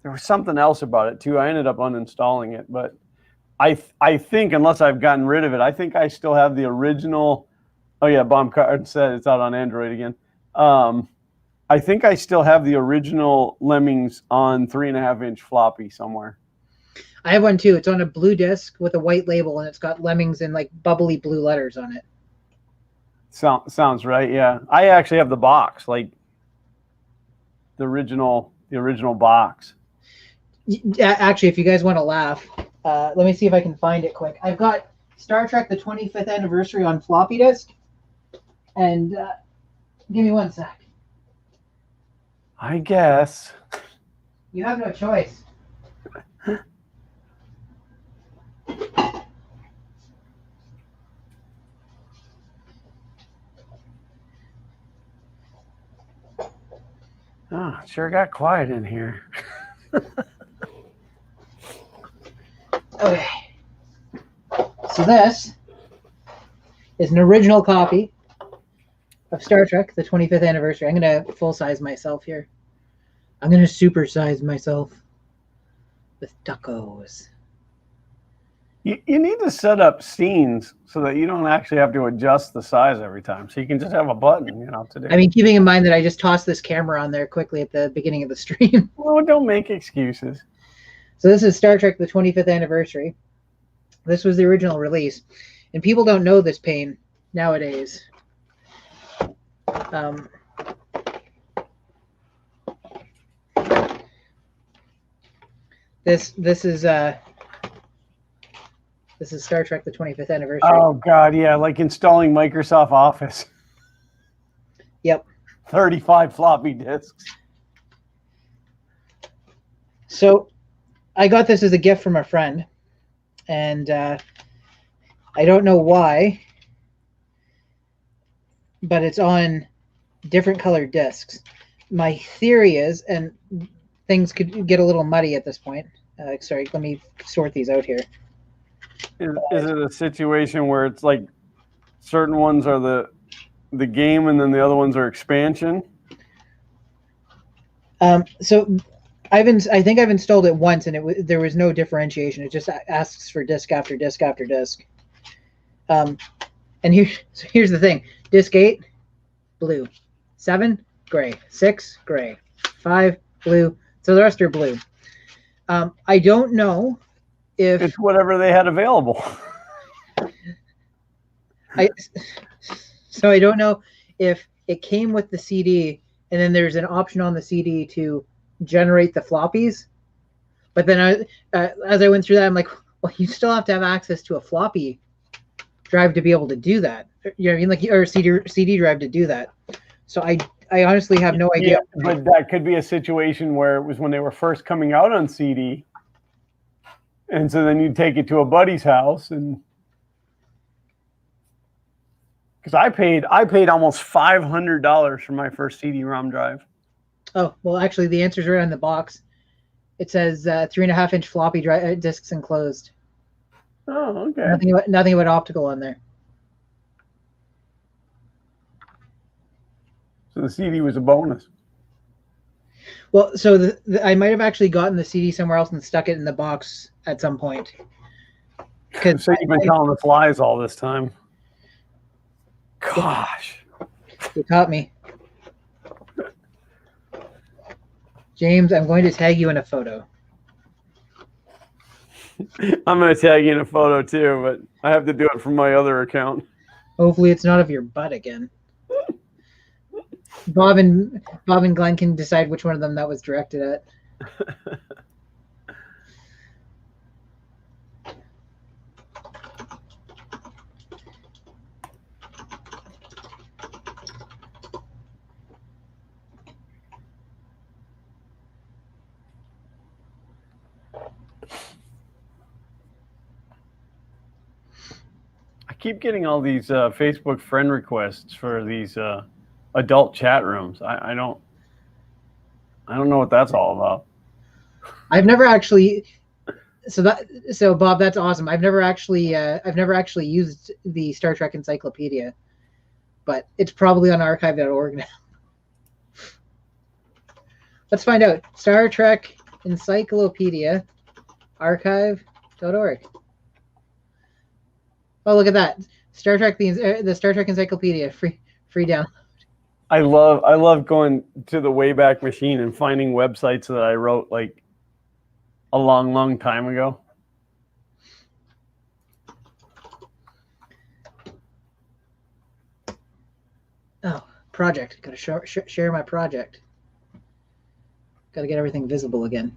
was something else about it too. I ended up uninstalling it, but I think, unless I've gotten rid of it, I think I still have the original. Oh yeah, Bombcard said it's out on Android again. I think I still have the original Lemmings on 3.5-inch floppy somewhere. I have one too. It's on a blue disc with a white label, and it's got Lemmings in like bubbly blue letters on it. Sounds right. Yeah, I actually have the box, like the original box. Actually, if you guys want to laugh, let me see if I can find it quick. I've got Star Trek: The 25th Anniversary on floppy disk, and Give me 1 sec. I guess. You have no choice. Oh, it sure got quiet in here. Okay. So this is an original copy of Star Trek, the 25th anniversary. I'm going to full size myself here. I'm going to super size myself with duckos. You need to set up scenes so that you don't actually have to adjust the size every time. So you can just have a button, to do. I mean, keeping in mind that I just tossed this camera on there quickly at the beginning of the stream. Well, don't make excuses. So this is Star Trek, the 25th anniversary. This was the original release. And people don't know this pain nowadays. This is Star Trek, the 25th anniversary. Oh, God, yeah, like installing Microsoft Office. Yep. 35 floppy disks. So I got this as a gift from a friend. And I don't know why, but it's on different colored discs. My theory is, and things could get a little muddy at this point. Sorry, let me sort these out here. Is it a situation where it's like certain ones are the game and then the other ones are expansion? So I think I've installed it once and there was no differentiation. It just asks for disc after disc after disc. And here's the thing: disc 8, blue; 7, gray; 6, gray; 5, blue. So the rest are blue. I don't know if it's whatever they had available. I don't know if it came with the CD and then there's an option on the CD to generate the floppies. But then as I went through that, I'm like, well, you still have to have access to a floppy drive to be able to do that. You know what I mean? Like, or CD drive to do that. So I honestly have no idea. Yeah, but that could be a situation where it was when they were first coming out on CD. And so then you take it to a buddy's house, and because I paid almost $500 for my first CD-ROM drive. Oh, well, actually, the answer's right on the box. It says 3.5-inch floppy drive discs enclosed. Oh, okay. Nothing about optical on there. So the CD was a bonus. Well, so I might have actually gotten the CD somewhere else and stuck it in the box at some point. So you've been telling us lies all this time. Gosh. You caught me. James, I'm going to tag you in a photo. I'm going to tag you in a photo too, but I have to do it from my other account. Hopefully it's not of your butt again. Bob and Glenn can decide which one of them that was directed at. I keep getting all these Facebook friend requests for these adult chat rooms. I don't know what that's all about. I've never actually. So Bob, that's awesome. I've never actually used the Star Trek Encyclopedia, but it's probably on archive.org now. Let's find out. Star Trek Encyclopedia, archive.org. Oh, look at that. Star Trek the Star Trek Encyclopedia, free download. I love going to the Wayback Machine and finding websites that I wrote like a long time ago. Oh, project. Got to share my project. Got to get everything visible again.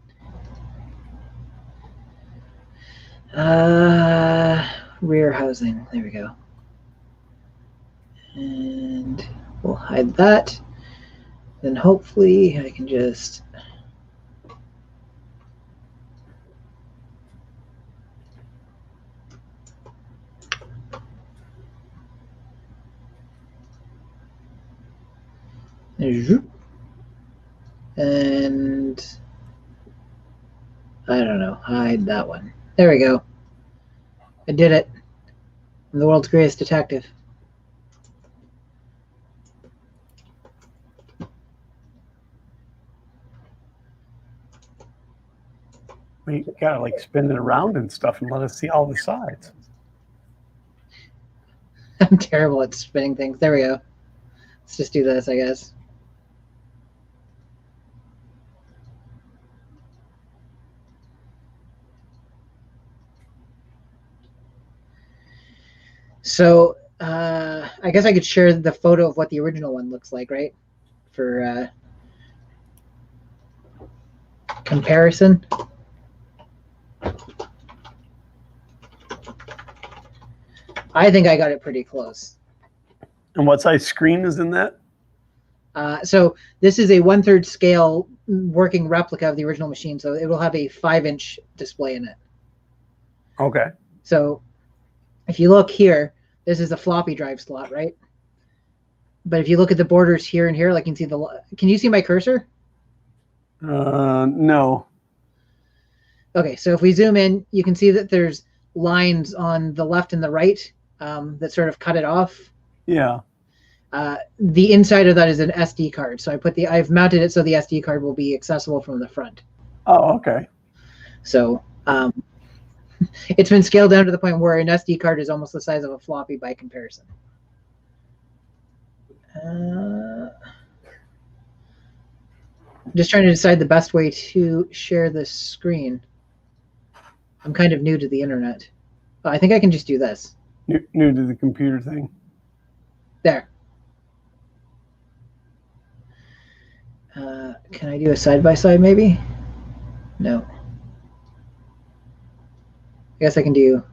Rear housing. There we go. And We'll hide that. Then hopefully I can just... And I don't know, hide that one. There we go. I did it. I'm the world's greatest detective. We gotta like spin it around and stuff and let us see all the sides. I'm terrible at spinning things. There we go. Let's just do this, I guess. So I guess I could share the photo of what the original one looks like, right? For comparison. I think I got it pretty close. And what size screen is in that? So this is a 1/3 scale working replica of the original machine, so it will have a 5-inch display in it. Okay. So if you look here, this is a floppy drive slot, right? But if you look at the borders here and here, like you can see can you see my cursor? No. Okay, so if we zoom in, you can see that there's lines on the left and the right that sort of cut it off. Yeah. The inside of that is an SD card. So I've mounted it so the SD card will be accessible from the front. Oh, okay. So it's been scaled down to the point where an SD card is almost the size of a floppy by comparison. Just trying to decide the best way to share this screen. I'm kind of new to the internet. Oh, I think I can just do this. New to the computer thing. There. Can I do a side-by-side maybe? No. I guess I can do...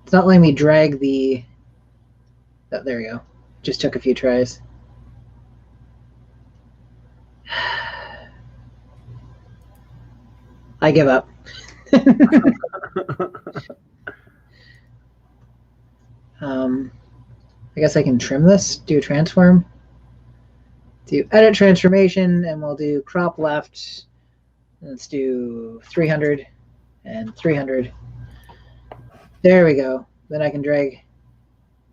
It's not letting me drag the... Oh, there we go. Just took a few tries. I give up. I guess I can trim this, do a transform, do edit transformation, and we'll do crop left. Let's do 300 and 300. There we go. Then I can drag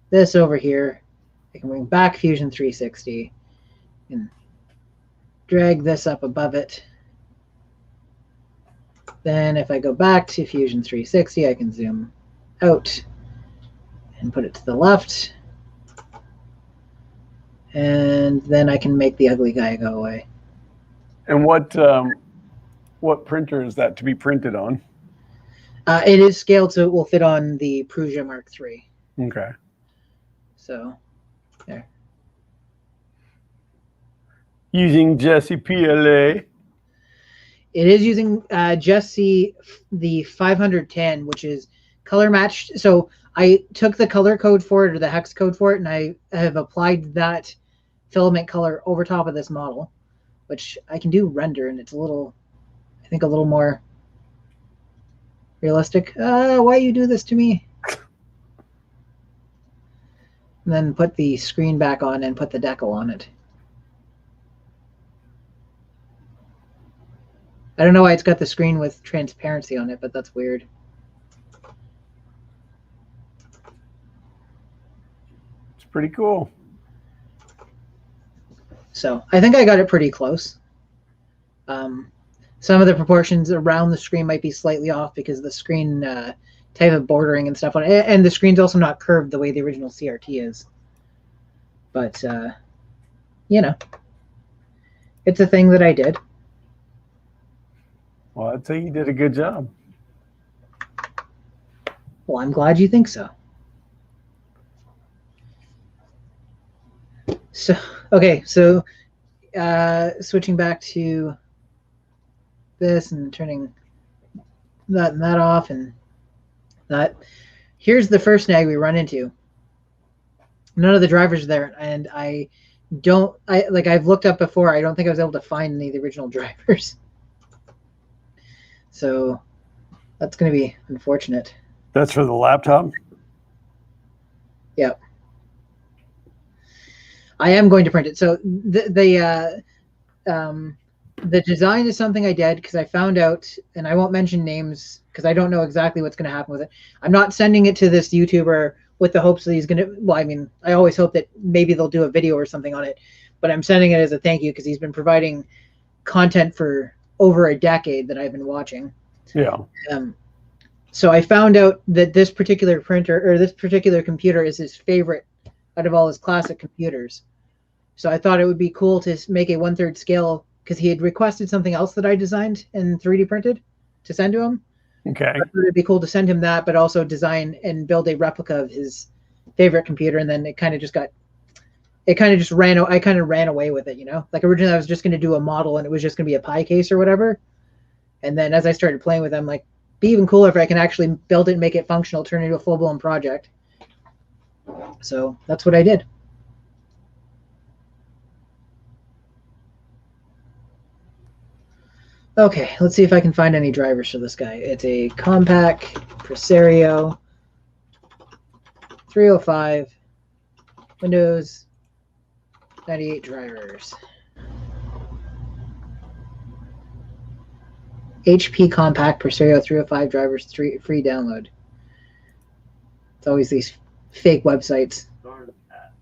this over here. I can bring back Fusion 360 and drag this up above it. Then if I go back to Fusion 360, I can zoom out and put it to the left. And then I can make the ugly guy go away. And what printer is that to be printed on? It is scaled so it will fit on the Prusa Mark III. Okay. So, there. Using Jesse PLA. It is using Jesse the 510, which is color matched. So I took the color code for it, or the hex code for it, and I have applied that filament color over top of this model, which I can do render, and it's a little, I think, a little more realistic. Why you do this to me? And then put the screen back on and put the decal on it. I don't know why it's got the screen with transparency on it, but that's weird. It's pretty cool. So I think I got it pretty close. Some of the proportions around the screen might be slightly off because the screen type of bordering and stuff on it, and the screen's also not curved the way the original CRT is. But you know, it's a thing that I did. Well, I'd say you did a good job. Well, I'm glad you think so. So, okay, so switching back to this and turning that and that off, and that. Here's the first snag we run into. None of the drivers are there, and I've looked up before. I don't think I was able to find any of the original drivers. So that's going to be unfortunate. That's for the laptop? Yep. I am going to print it. So the design is something I did because I found out, and I won't mention names because I don't know exactly what's going to happen with it. I'm not sending it to this YouTuber with the hopes that he's going to, well, I mean, I always hope that maybe they'll do a video or something on it, but I'm sending it as a thank you because he's been providing content for over a decade that I've been watching. Yeah. So I found out that this particular printer or this particular computer is his favorite out of all his classic computers. So I thought it would be cool to make a 1/3 scale because he had requested something else that I designed and 3D printed to send to him. Okay. I thought it'd be cool to send him that, but also design and build a replica of his favorite computer. And then it kind of just ran away with it, you know? Like originally I was just going to do a model and it was just going to be a pie case or whatever. And then as I started playing with them, like, be even cooler if I can actually build it and make it functional, turn it into a full-blown project. So that's what I did. Okay, let's see if I can find any drivers for this guy. It's a Compaq Presario 305 Windows 98 drivers. HP Compaq Presario 305 drivers, free download. It's always these fake websites. Darn cat.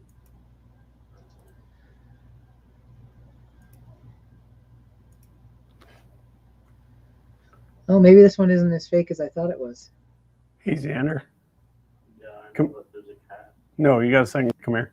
Oh, maybe this one isn't as fake as I thought it was. Hey, Xander. Yeah, I know, Come- but there's a cat. No, you got a second. Come here.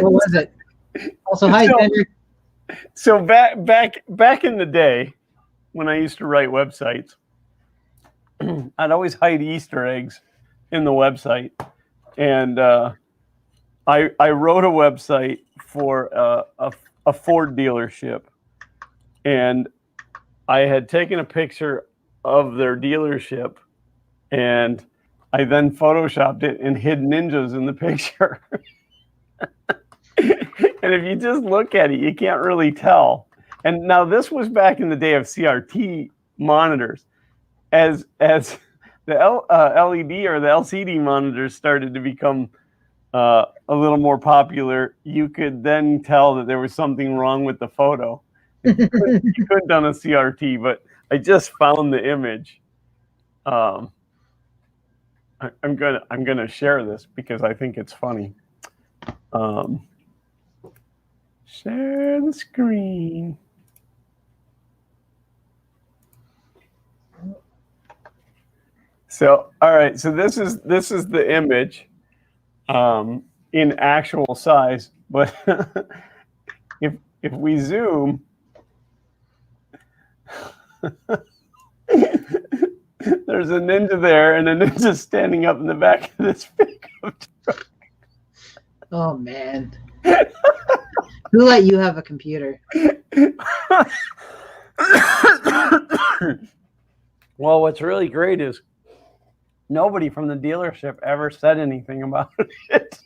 What was it? Also, hi, So- Xander. So back in the day, when I used to write websites, I'd always hide Easter eggs in the website, and I wrote a website for a Ford dealership, and I had taken a picture of their dealership, and I then photoshopped it and hid ninjas in the picture. And if you just look at it, you can't really tell. And now this was back in the day of CRT monitors. As the LED or the LCD monitors started to become a little more popular, you could then tell that there was something wrong with the photo. You couldn't on a CRT, but I just found the image. I'm gonna share this because I think it's funny. Share the screen. So, all right. So this is the image in actual size, but if we zoom, there's a ninja there, and a ninja standing up in the back of this pickup truck. Oh, man. Who let you have a computer? Well, what's really great is nobody from the dealership ever said anything about it.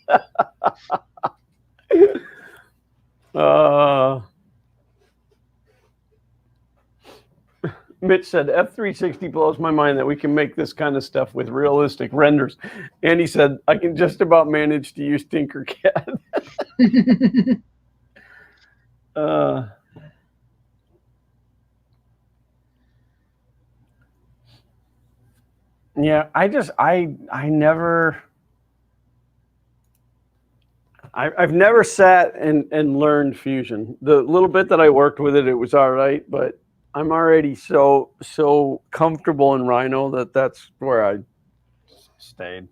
Mitch said, F360 blows my mind that we can make this kind of stuff with realistic renders. And he said, I can just about manage to use Tinkercad. Yeah, I've never sat and learned Fusion. The little bit that I worked with it, it was all right, but I'm already so comfortable in Rhino that that's where I stayed.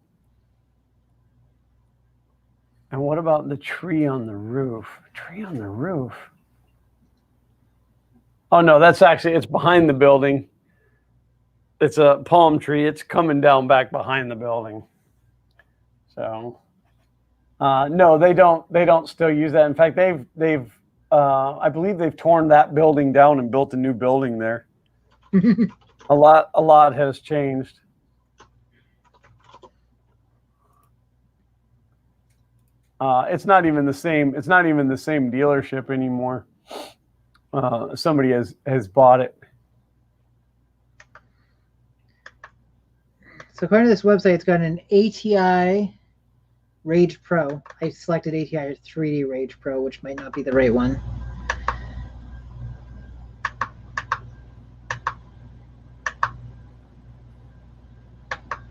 And what about the tree on the roof? Tree on the roof. Oh no, that's actually it's behind the building. It's a palm tree. It's coming down back behind the building. So no, they don't still use that. In fact, they've I believe they've torn that building down and built a new building there. A lot has changed. It's not even the same. It's not even the same dealership anymore. Somebody has bought it. So according to this website, it's got an ATI Rage Pro. I selected ATI 3D Rage Pro, which might not be the right one.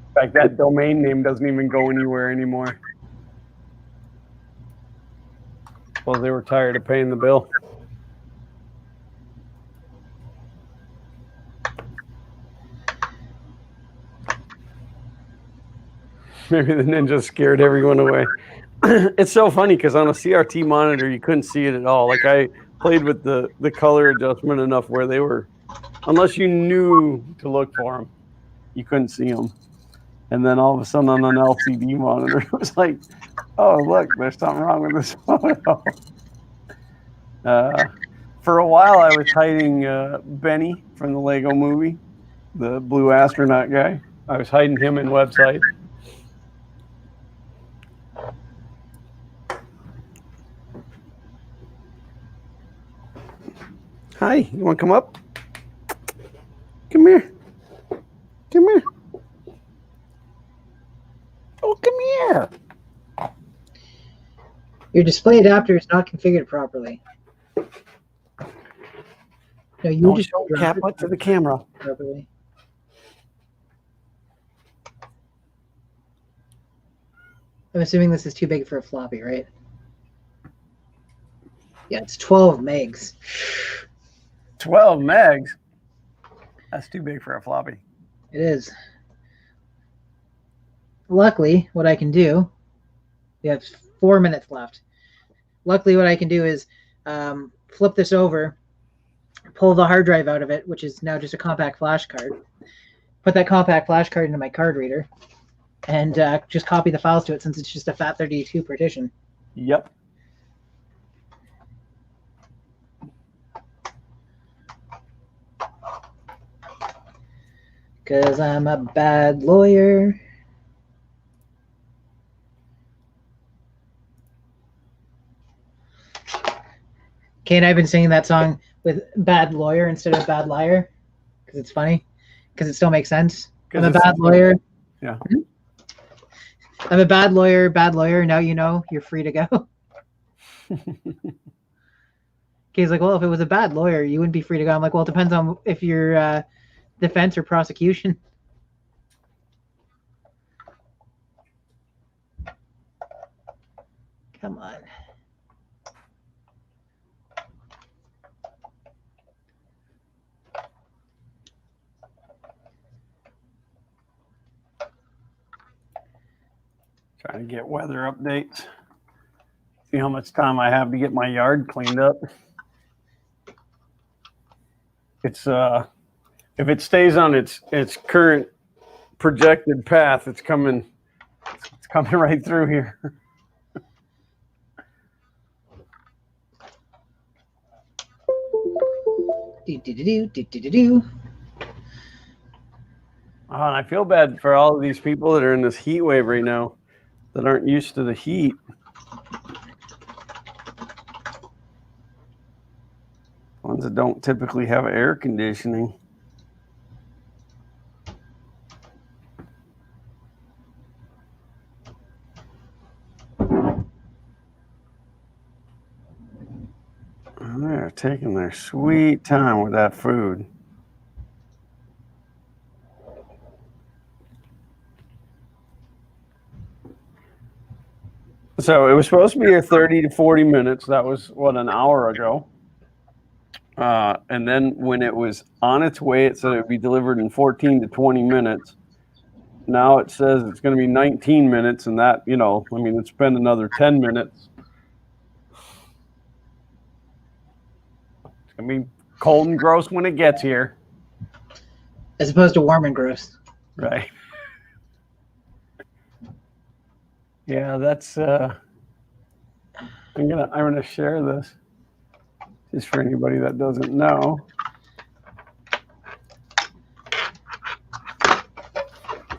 In fact, that domain name doesn't even go anywhere anymore. Well, they were tired of paying the bill. Maybe the Ninja scared everyone away. It's so funny because on a CRT monitor, you couldn't see it at all. Like I played with the color adjustment enough where they were, unless you knew to look for them, you couldn't see them. And then all of a sudden on an LCD monitor, it was like, oh, look, there's something wrong with this photo. For a while, I was hiding Benny from the Lego movie, the blue astronaut guy. I was hiding him in website. Hi, you want to come up? Come here. Come here. Oh, come here. Your display adapter is not configured properly. No, you Don't just show cat butt to the camera. properly. I'm assuming this is too big for a floppy, right? Yeah, it's 12 megs. 12 megs? That's too big for a floppy. It is. Luckily, what I can do, we have 4 minutes left. Luckily, what I can do is flip this over, pull the hard drive out of it, which is now just a compact flash card, put that compact flash card into my card reader, and just copy the files to it since it's just a FAT32 partition. Yep. Because I'm a bad lawyer. Kay and I have been singing that song with bad lawyer instead of bad liar because it's funny, because it still makes sense. I'm a bad lawyer. Yeah. I'm a bad lawyer, now you know, you're free to go. Kay's like, well, if it was a bad lawyer, you wouldn't be free to go. I'm like, well, it depends on if you're defense or prosecution. Come on. Trying to get weather updates. See how much time I have to get my yard cleaned up. It's if it stays on its current projected path, it's coming right through here. Oh, and I feel bad for all of these people that are in this heat wave right now that aren't used to the heat. Ones that don't typically have air conditioning. They're taking their sweet time with that food. So it was supposed to be a 30 to 40 minutes. That was, what, an hour ago. And then when it was on its way, it said it would be delivered in 14 to 20 minutes. Now it says it's going to be 19 minutes, and that, you know, I mean, it's been another 10 minutes. It's going to be cold and gross when it gets here. As opposed to warm and gross. Right. Yeah, that's I'm gonna share this just for anybody that doesn't know.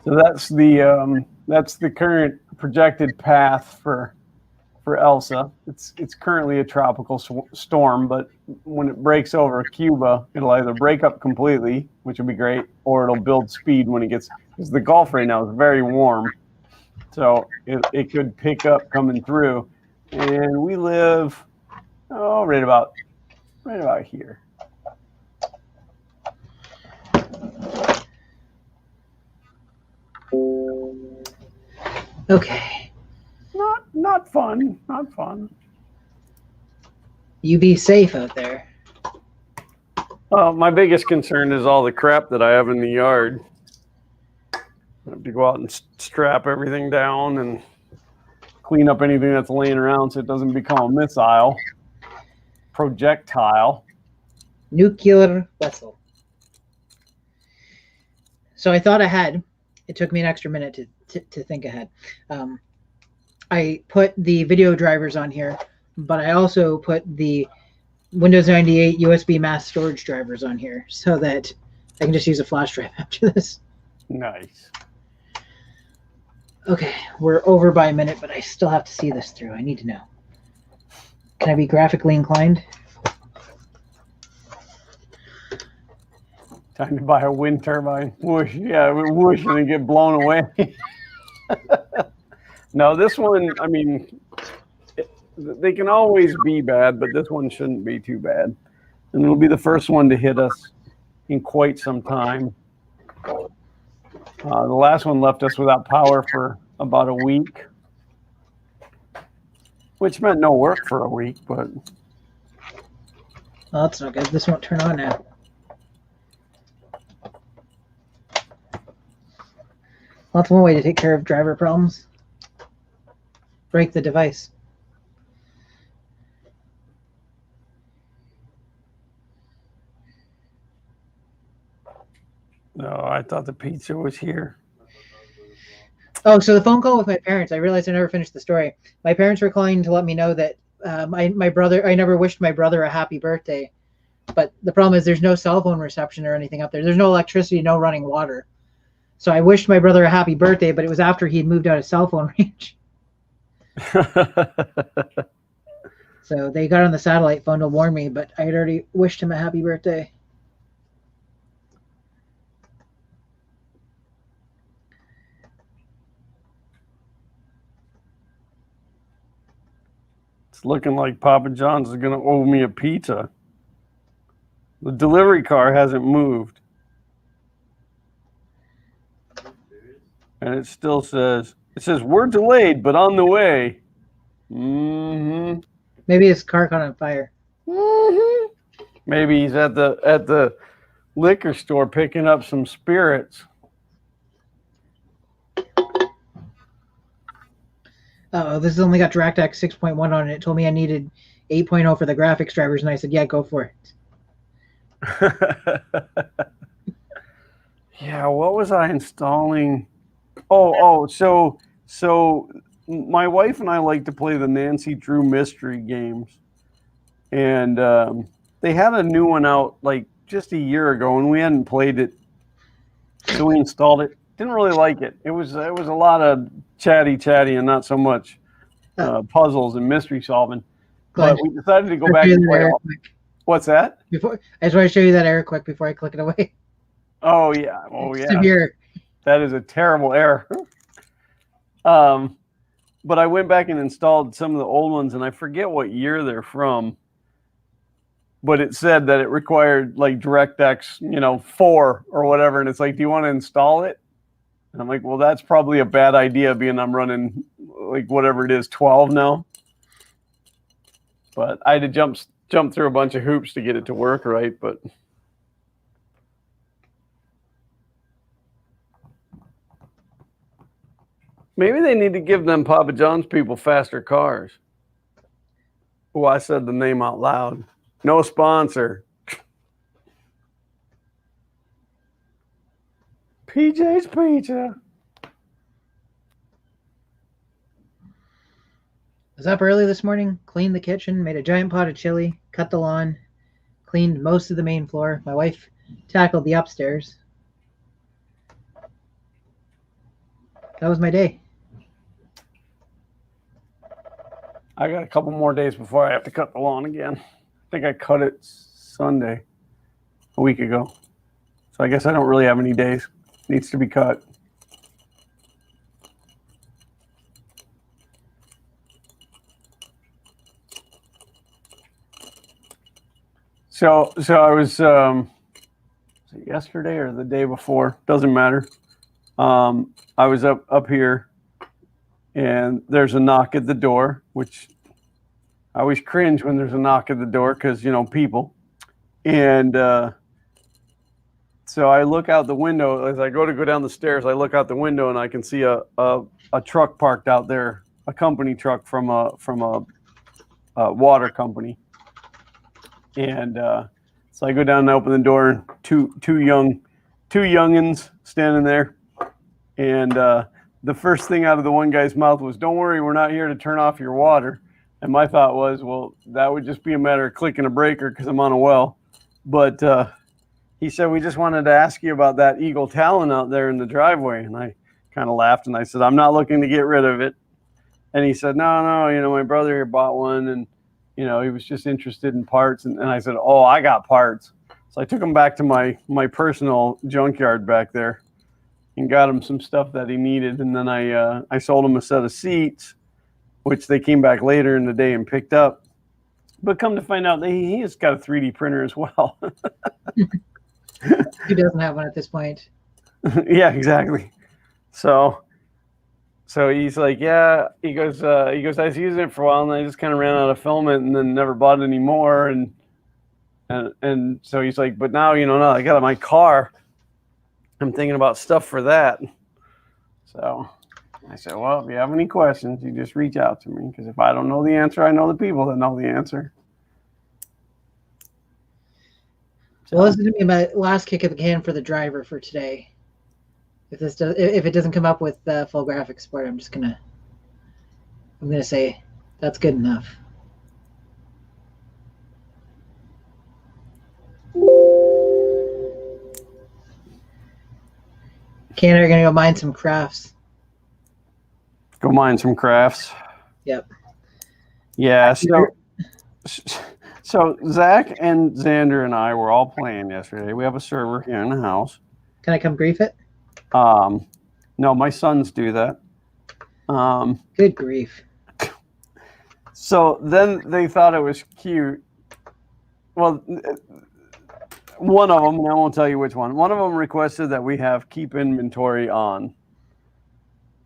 So that's the current projected path for Elsa. It's currently a tropical storm, but when it breaks over Cuba, it'll either break up completely, which will be great, or it'll build speed when it gets, because the Gulf right now is very warm. So it could pick up coming through. And we live, right about here. Okay. Not fun. Not fun. You be safe out there. Well, my biggest concern is all the crap that I have in the yard. I have to go out and strap everything down and clean up anything that's laying around so it doesn't become a missile. Projectile. Nuclear vessel. So I thought ahead. It took me an extra minute to think ahead. I put the video drivers on here, but I also put the Windows 98 USB mass storage drivers on here so that I can just use a flash drive after this. Nice. Okay, we're over by a minute, but I still have to see this through. I need to know. Can I be graphically inclined? Time to buy a wind turbine. Whoosh, yeah, whoosh, and then get blown away. No, this one, I mean, they can always be bad, but this one shouldn't be too bad. And it'll be the first one to hit us in quite some time. The last one left us without power for about a week, which meant no work for a week, but... Oh, that's not good. This won't turn on now. Well, that's one way to take care of driver problems. Break the device. No, I thought the pizza was here. Oh, so the phone call with my parents, I realized I never finished the story. My parents were calling to let me know that my brother, I never wished my brother a happy birthday. But the problem is there's no cell phone reception or anything up there. There's no electricity, no running water. So I wished my brother a happy birthday, but it was after he'd moved out of cell phone range. So they got on the satellite phone to warn me, but I had already wished him a happy birthday. It's looking like Papa John's is going to owe me a pizza. The delivery car hasn't moved. And it still says, we're delayed, but on the way. Mm-hmm. Maybe his car caught on fire. Mm-hmm. Maybe he's at the liquor store picking up some spirits. Oh, this has only got DirectX 6.1 on it. It told me I needed 8.0 for the graphics drivers, and I said, yeah, go for it. Yeah, what was I installing? So my wife and I like to play the Nancy Drew mystery games, and they had a new one out like just a year ago, and we hadn't played it, so we installed it. Didn't really like it. It was a lot of chatty, and not so much puzzles and mystery solving. But we decided to go back and play. What's that? I just want to show you that error quick before I click it away. Oh yeah, yeah. Severe. That is a terrible error. But I went back and installed some of the old ones, and I forget what year they're from. But it said that it required like DirectX, 4 or whatever, and it's like, do you want to install it? And I'm like, well, that's probably a bad idea, being I'm running like whatever it is, 12 now. But I had to jump jump through a bunch of hoops to get it to work right, but maybe they need to give them Papa John's people faster cars. Oh, I said the name out loud. No sponsor. PJ's Pizza. I was up early this morning, cleaned the kitchen, made a giant pot of chili, cut the lawn, cleaned most of the main floor. My wife tackled the upstairs. That was my day. I got a couple more days before I have to cut the lawn again. I think I cut it Sunday, a week ago. So I guess I don't really have any days. It needs to be cut. So I was yesterday or the day before, doesn't matter. I was up here, and there's a knock at the door, which I always cringe when there's a knock at the door because, you know, people. And so I look out the window. As I go down the stairs, I look out the window, and I can see a truck parked out there, a company truck from a water company. And so I go down and open the door, and two youngins standing there. And the first thing out of the one guy's mouth was, "Don't worry, we're not here to turn off your water." And my thought was, well, that would just be a matter of clicking a breaker because I'm on a well. But he said, "We just wanted to ask you about that Eagle Talon out there in the driveway." And I kind of laughed, and I said, "I'm not looking to get rid of it." And he said, no, you know, my brother here bought one, and you know, he was just interested in parts. And I said, "Oh, I got parts." So I took him back to my personal junkyard back there and got him some stuff that he needed. And then I sold him a set of seats, which they came back later in the day and picked up. But come to find out, he has got a 3D printer as well. Who doesn't have one at this point? Yeah, exactly. So he's like, yeah, he goes, I was using it for a while, and I just kind of ran out of filament and then never bought it anymore. And so he's like, but now, you know, now I got my car, I'm thinking about stuff for that. So I said, well, if you have any questions, you just reach out to me, because if I don't know the answer, I know the people that know the answer. So this is going to be my last kick of the can for the driver for today. If it doesn't come up with full graphics support, I'm gonna say that's good enough. Ken, are gonna go mine some crafts. Go mine some crafts. Yep. Yeah. So Zach and Xander and I were all playing yesterday. We have a server here in the house. Can I come grief it? No, my sons do that. Good grief. So then they thought it was cute. Well, one of them, and I won't tell you which one. One of them requested that we have keep inventory on.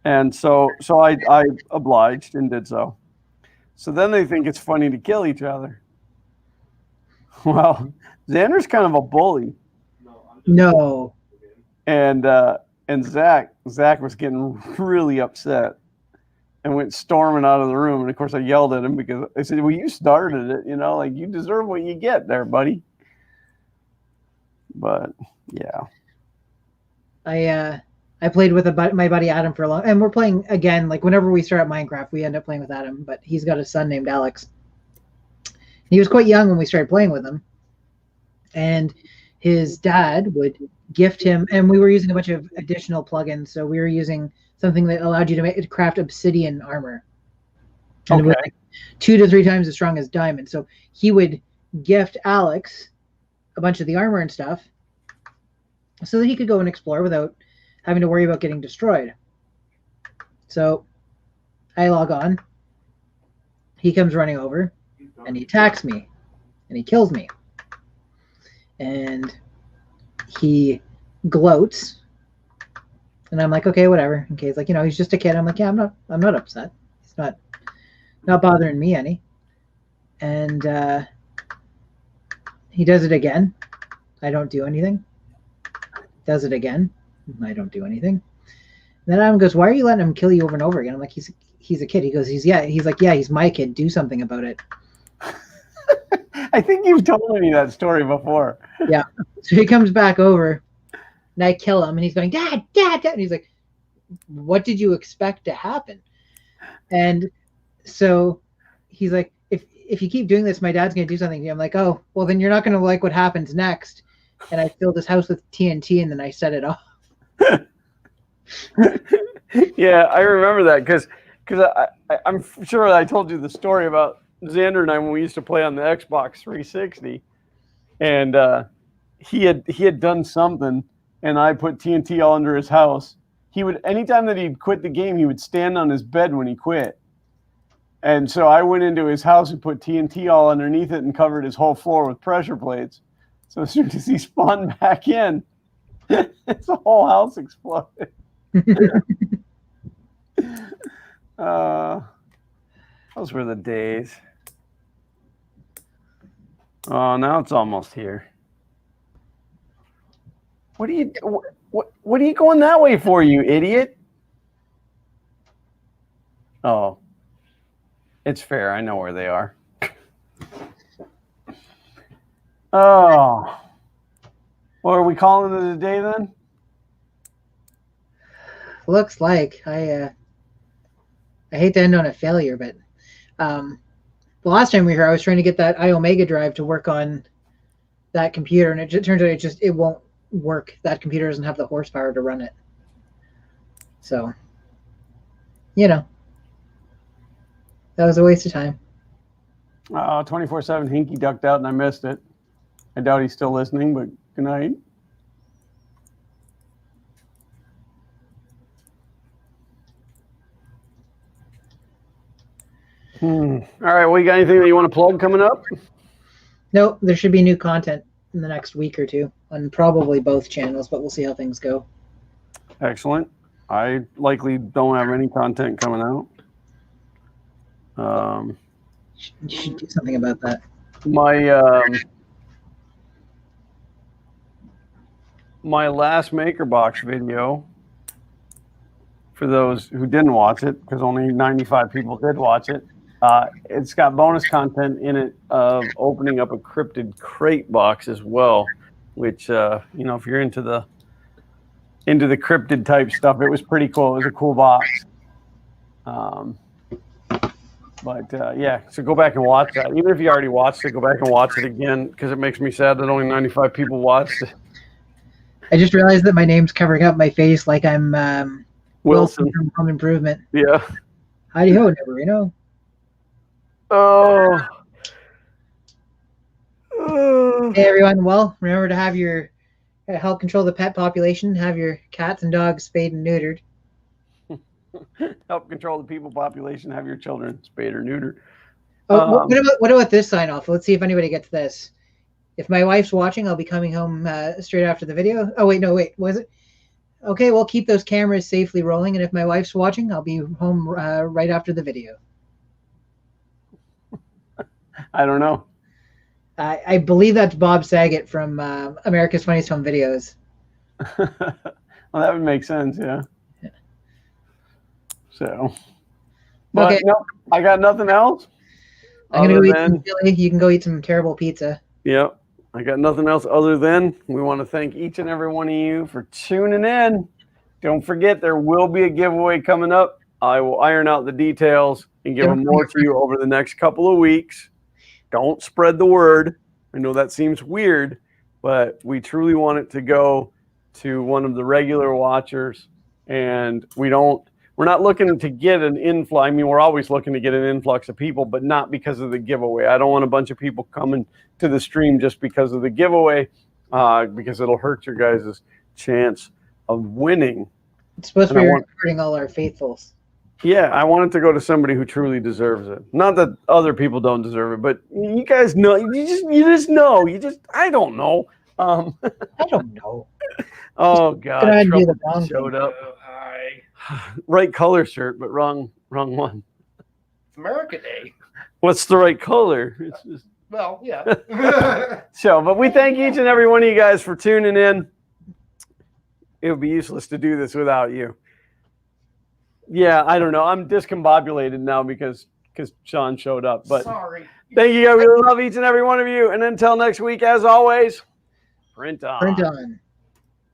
And so I obliged and did so. So then they think it's funny to kill each other. Well, Xander's kind of a bully. No. And Zach was getting really upset and went storming out of the room. And of course I yelled at him because I said, well, you started it, you know, like you deserve what you get there, buddy. But yeah. I played with my buddy Adam for a long, and we're playing again, like whenever we start at Minecraft, we end up playing with Adam, but he's got a son named Alex. He was quite young when we started playing with him. And his dad would gift him, and we were using a bunch of additional plugins. So we were using something that allowed you to craft obsidian armor. And it was like 2 to 3 times as strong as diamond. So he would gift Alex a bunch of the armor and stuff so that he could go and explore without having to worry about getting destroyed. So I log on. He comes running over and he attacks me and he kills me. And he gloats, and I'm like, okay, whatever. Okay, he's like, you know, he's just a kid. I'm like, yeah, I'm not upset. He's not bothering me any. And He does it again. I don't do anything. Does it again. I don't do anything. Then Adam goes, "Why are you letting him kill you over and over again?" I'm like, "He's a kid." He goes, He's like, "Yeah, he's my kid. Do something about it." I think you've told me that story before. Yeah. So he comes back over, and I kill him, and he's going, "Dad, Dad, Dad." And he's like, "What did you expect to happen?" And so he's like, if you keep doing this, my dad's going to do something to you. I'm like, "Oh, well, then you're not going to like what happens next." And I filled his house with TNT, and then I set it off. Yeah, I remember that because I'm sure I told you the story about Xander and I when we used to play on the Xbox 360, and he had done something, and I put TNT all under his house. He would, anytime that he'd quit the game, he would stand on his bed when he quit. And so I went into his house and put TNT all underneath it and covered his whole floor with pressure plates. So as soon as he spawned back in, his whole house exploded. Those were the days. Oh, now it's almost here. What are you going that way for, you idiot? Oh, it's fair. I know where they are. Oh, well, are we calling it a day then? Looks like I hate to end on a failure, but the last time we were here, I was trying to get that iOmega drive to work on that computer, and it just turns out it won't work. That computer doesn't have the horsepower to run it. So, that was a waste of time. 24/7 Hinky ducked out and I missed it. I doubt he's still listening, but good night. All right, well, you got anything that you want to plug coming up? No, there should be new content in the next week or two on probably both channels, but we'll see how things go. Excellent. I likely don't have any content coming out. You should do something about that. My last MakerBox video, for those who didn't watch it, because only 95 people did watch it, it's got bonus content in it of opening up a cryptid crate box as well, which if you're into the cryptid type stuff, it was pretty cool. It was a cool box. So go back and watch that. Even if you already watched it, go back and watch it again, because it makes me sad that only 95 people watched it. I just realized that my name's covering up my face like I'm Wilson from Home Improvement. Yeah. Howdy ho, Neverino. Oh. Hey everyone. Well, remember to have your help control the pet population. Have your cats and dogs spayed and neutered. Help control the people population. Have your children spayed or neutered. Oh, what about this sign off? Let's see if anybody gets this. If my wife's watching, I'll be coming home straight after the video. Oh wait, was it? Okay, we'll keep those cameras safely rolling, and if my wife's watching, I'll be home right after the video. I don't know. I believe that's Bob Saget from America's Funniest Home Videos. Well, that would make sense, yeah. So, but okay. No, I got nothing else. I'm gonna go eat some chili. You can go eat some terrible pizza. Yep, I got nothing else other than we want to thank each and every one of you for tuning in. Don't forget, there will be a giveaway coming up. I will iron out the details and give them more to you over the next couple of weeks. Don't spread the word. I know that seems weird, but we truly want it to go to one of the regular watchers, and we're not looking to get an influx. I mean, we're always looking to get an influx of people, but not because of the giveaway. I don't want a bunch of people coming to the stream just because of the giveaway, because it'll hurt your guys' chance of winning. It's supposed to be recruiting all our faithfuls. Yeah, I want it to go to somebody who truly deserves it. Not that other people don't deserve it, but you guys know. You just know. I don't know. I don't know. Oh God, Trouble showed up. Hi. Right color shirt, but wrong one. It's America Day. What's the right color? It's just Well, yeah. So, but we thank each and every one of you guys for tuning in. It would be useless to do this without you. Yeah, I don't know. I'm discombobulated now because Sean showed up. But Sorry. thank you. We love each and every one of you. And until next week, as always, print on. Print on.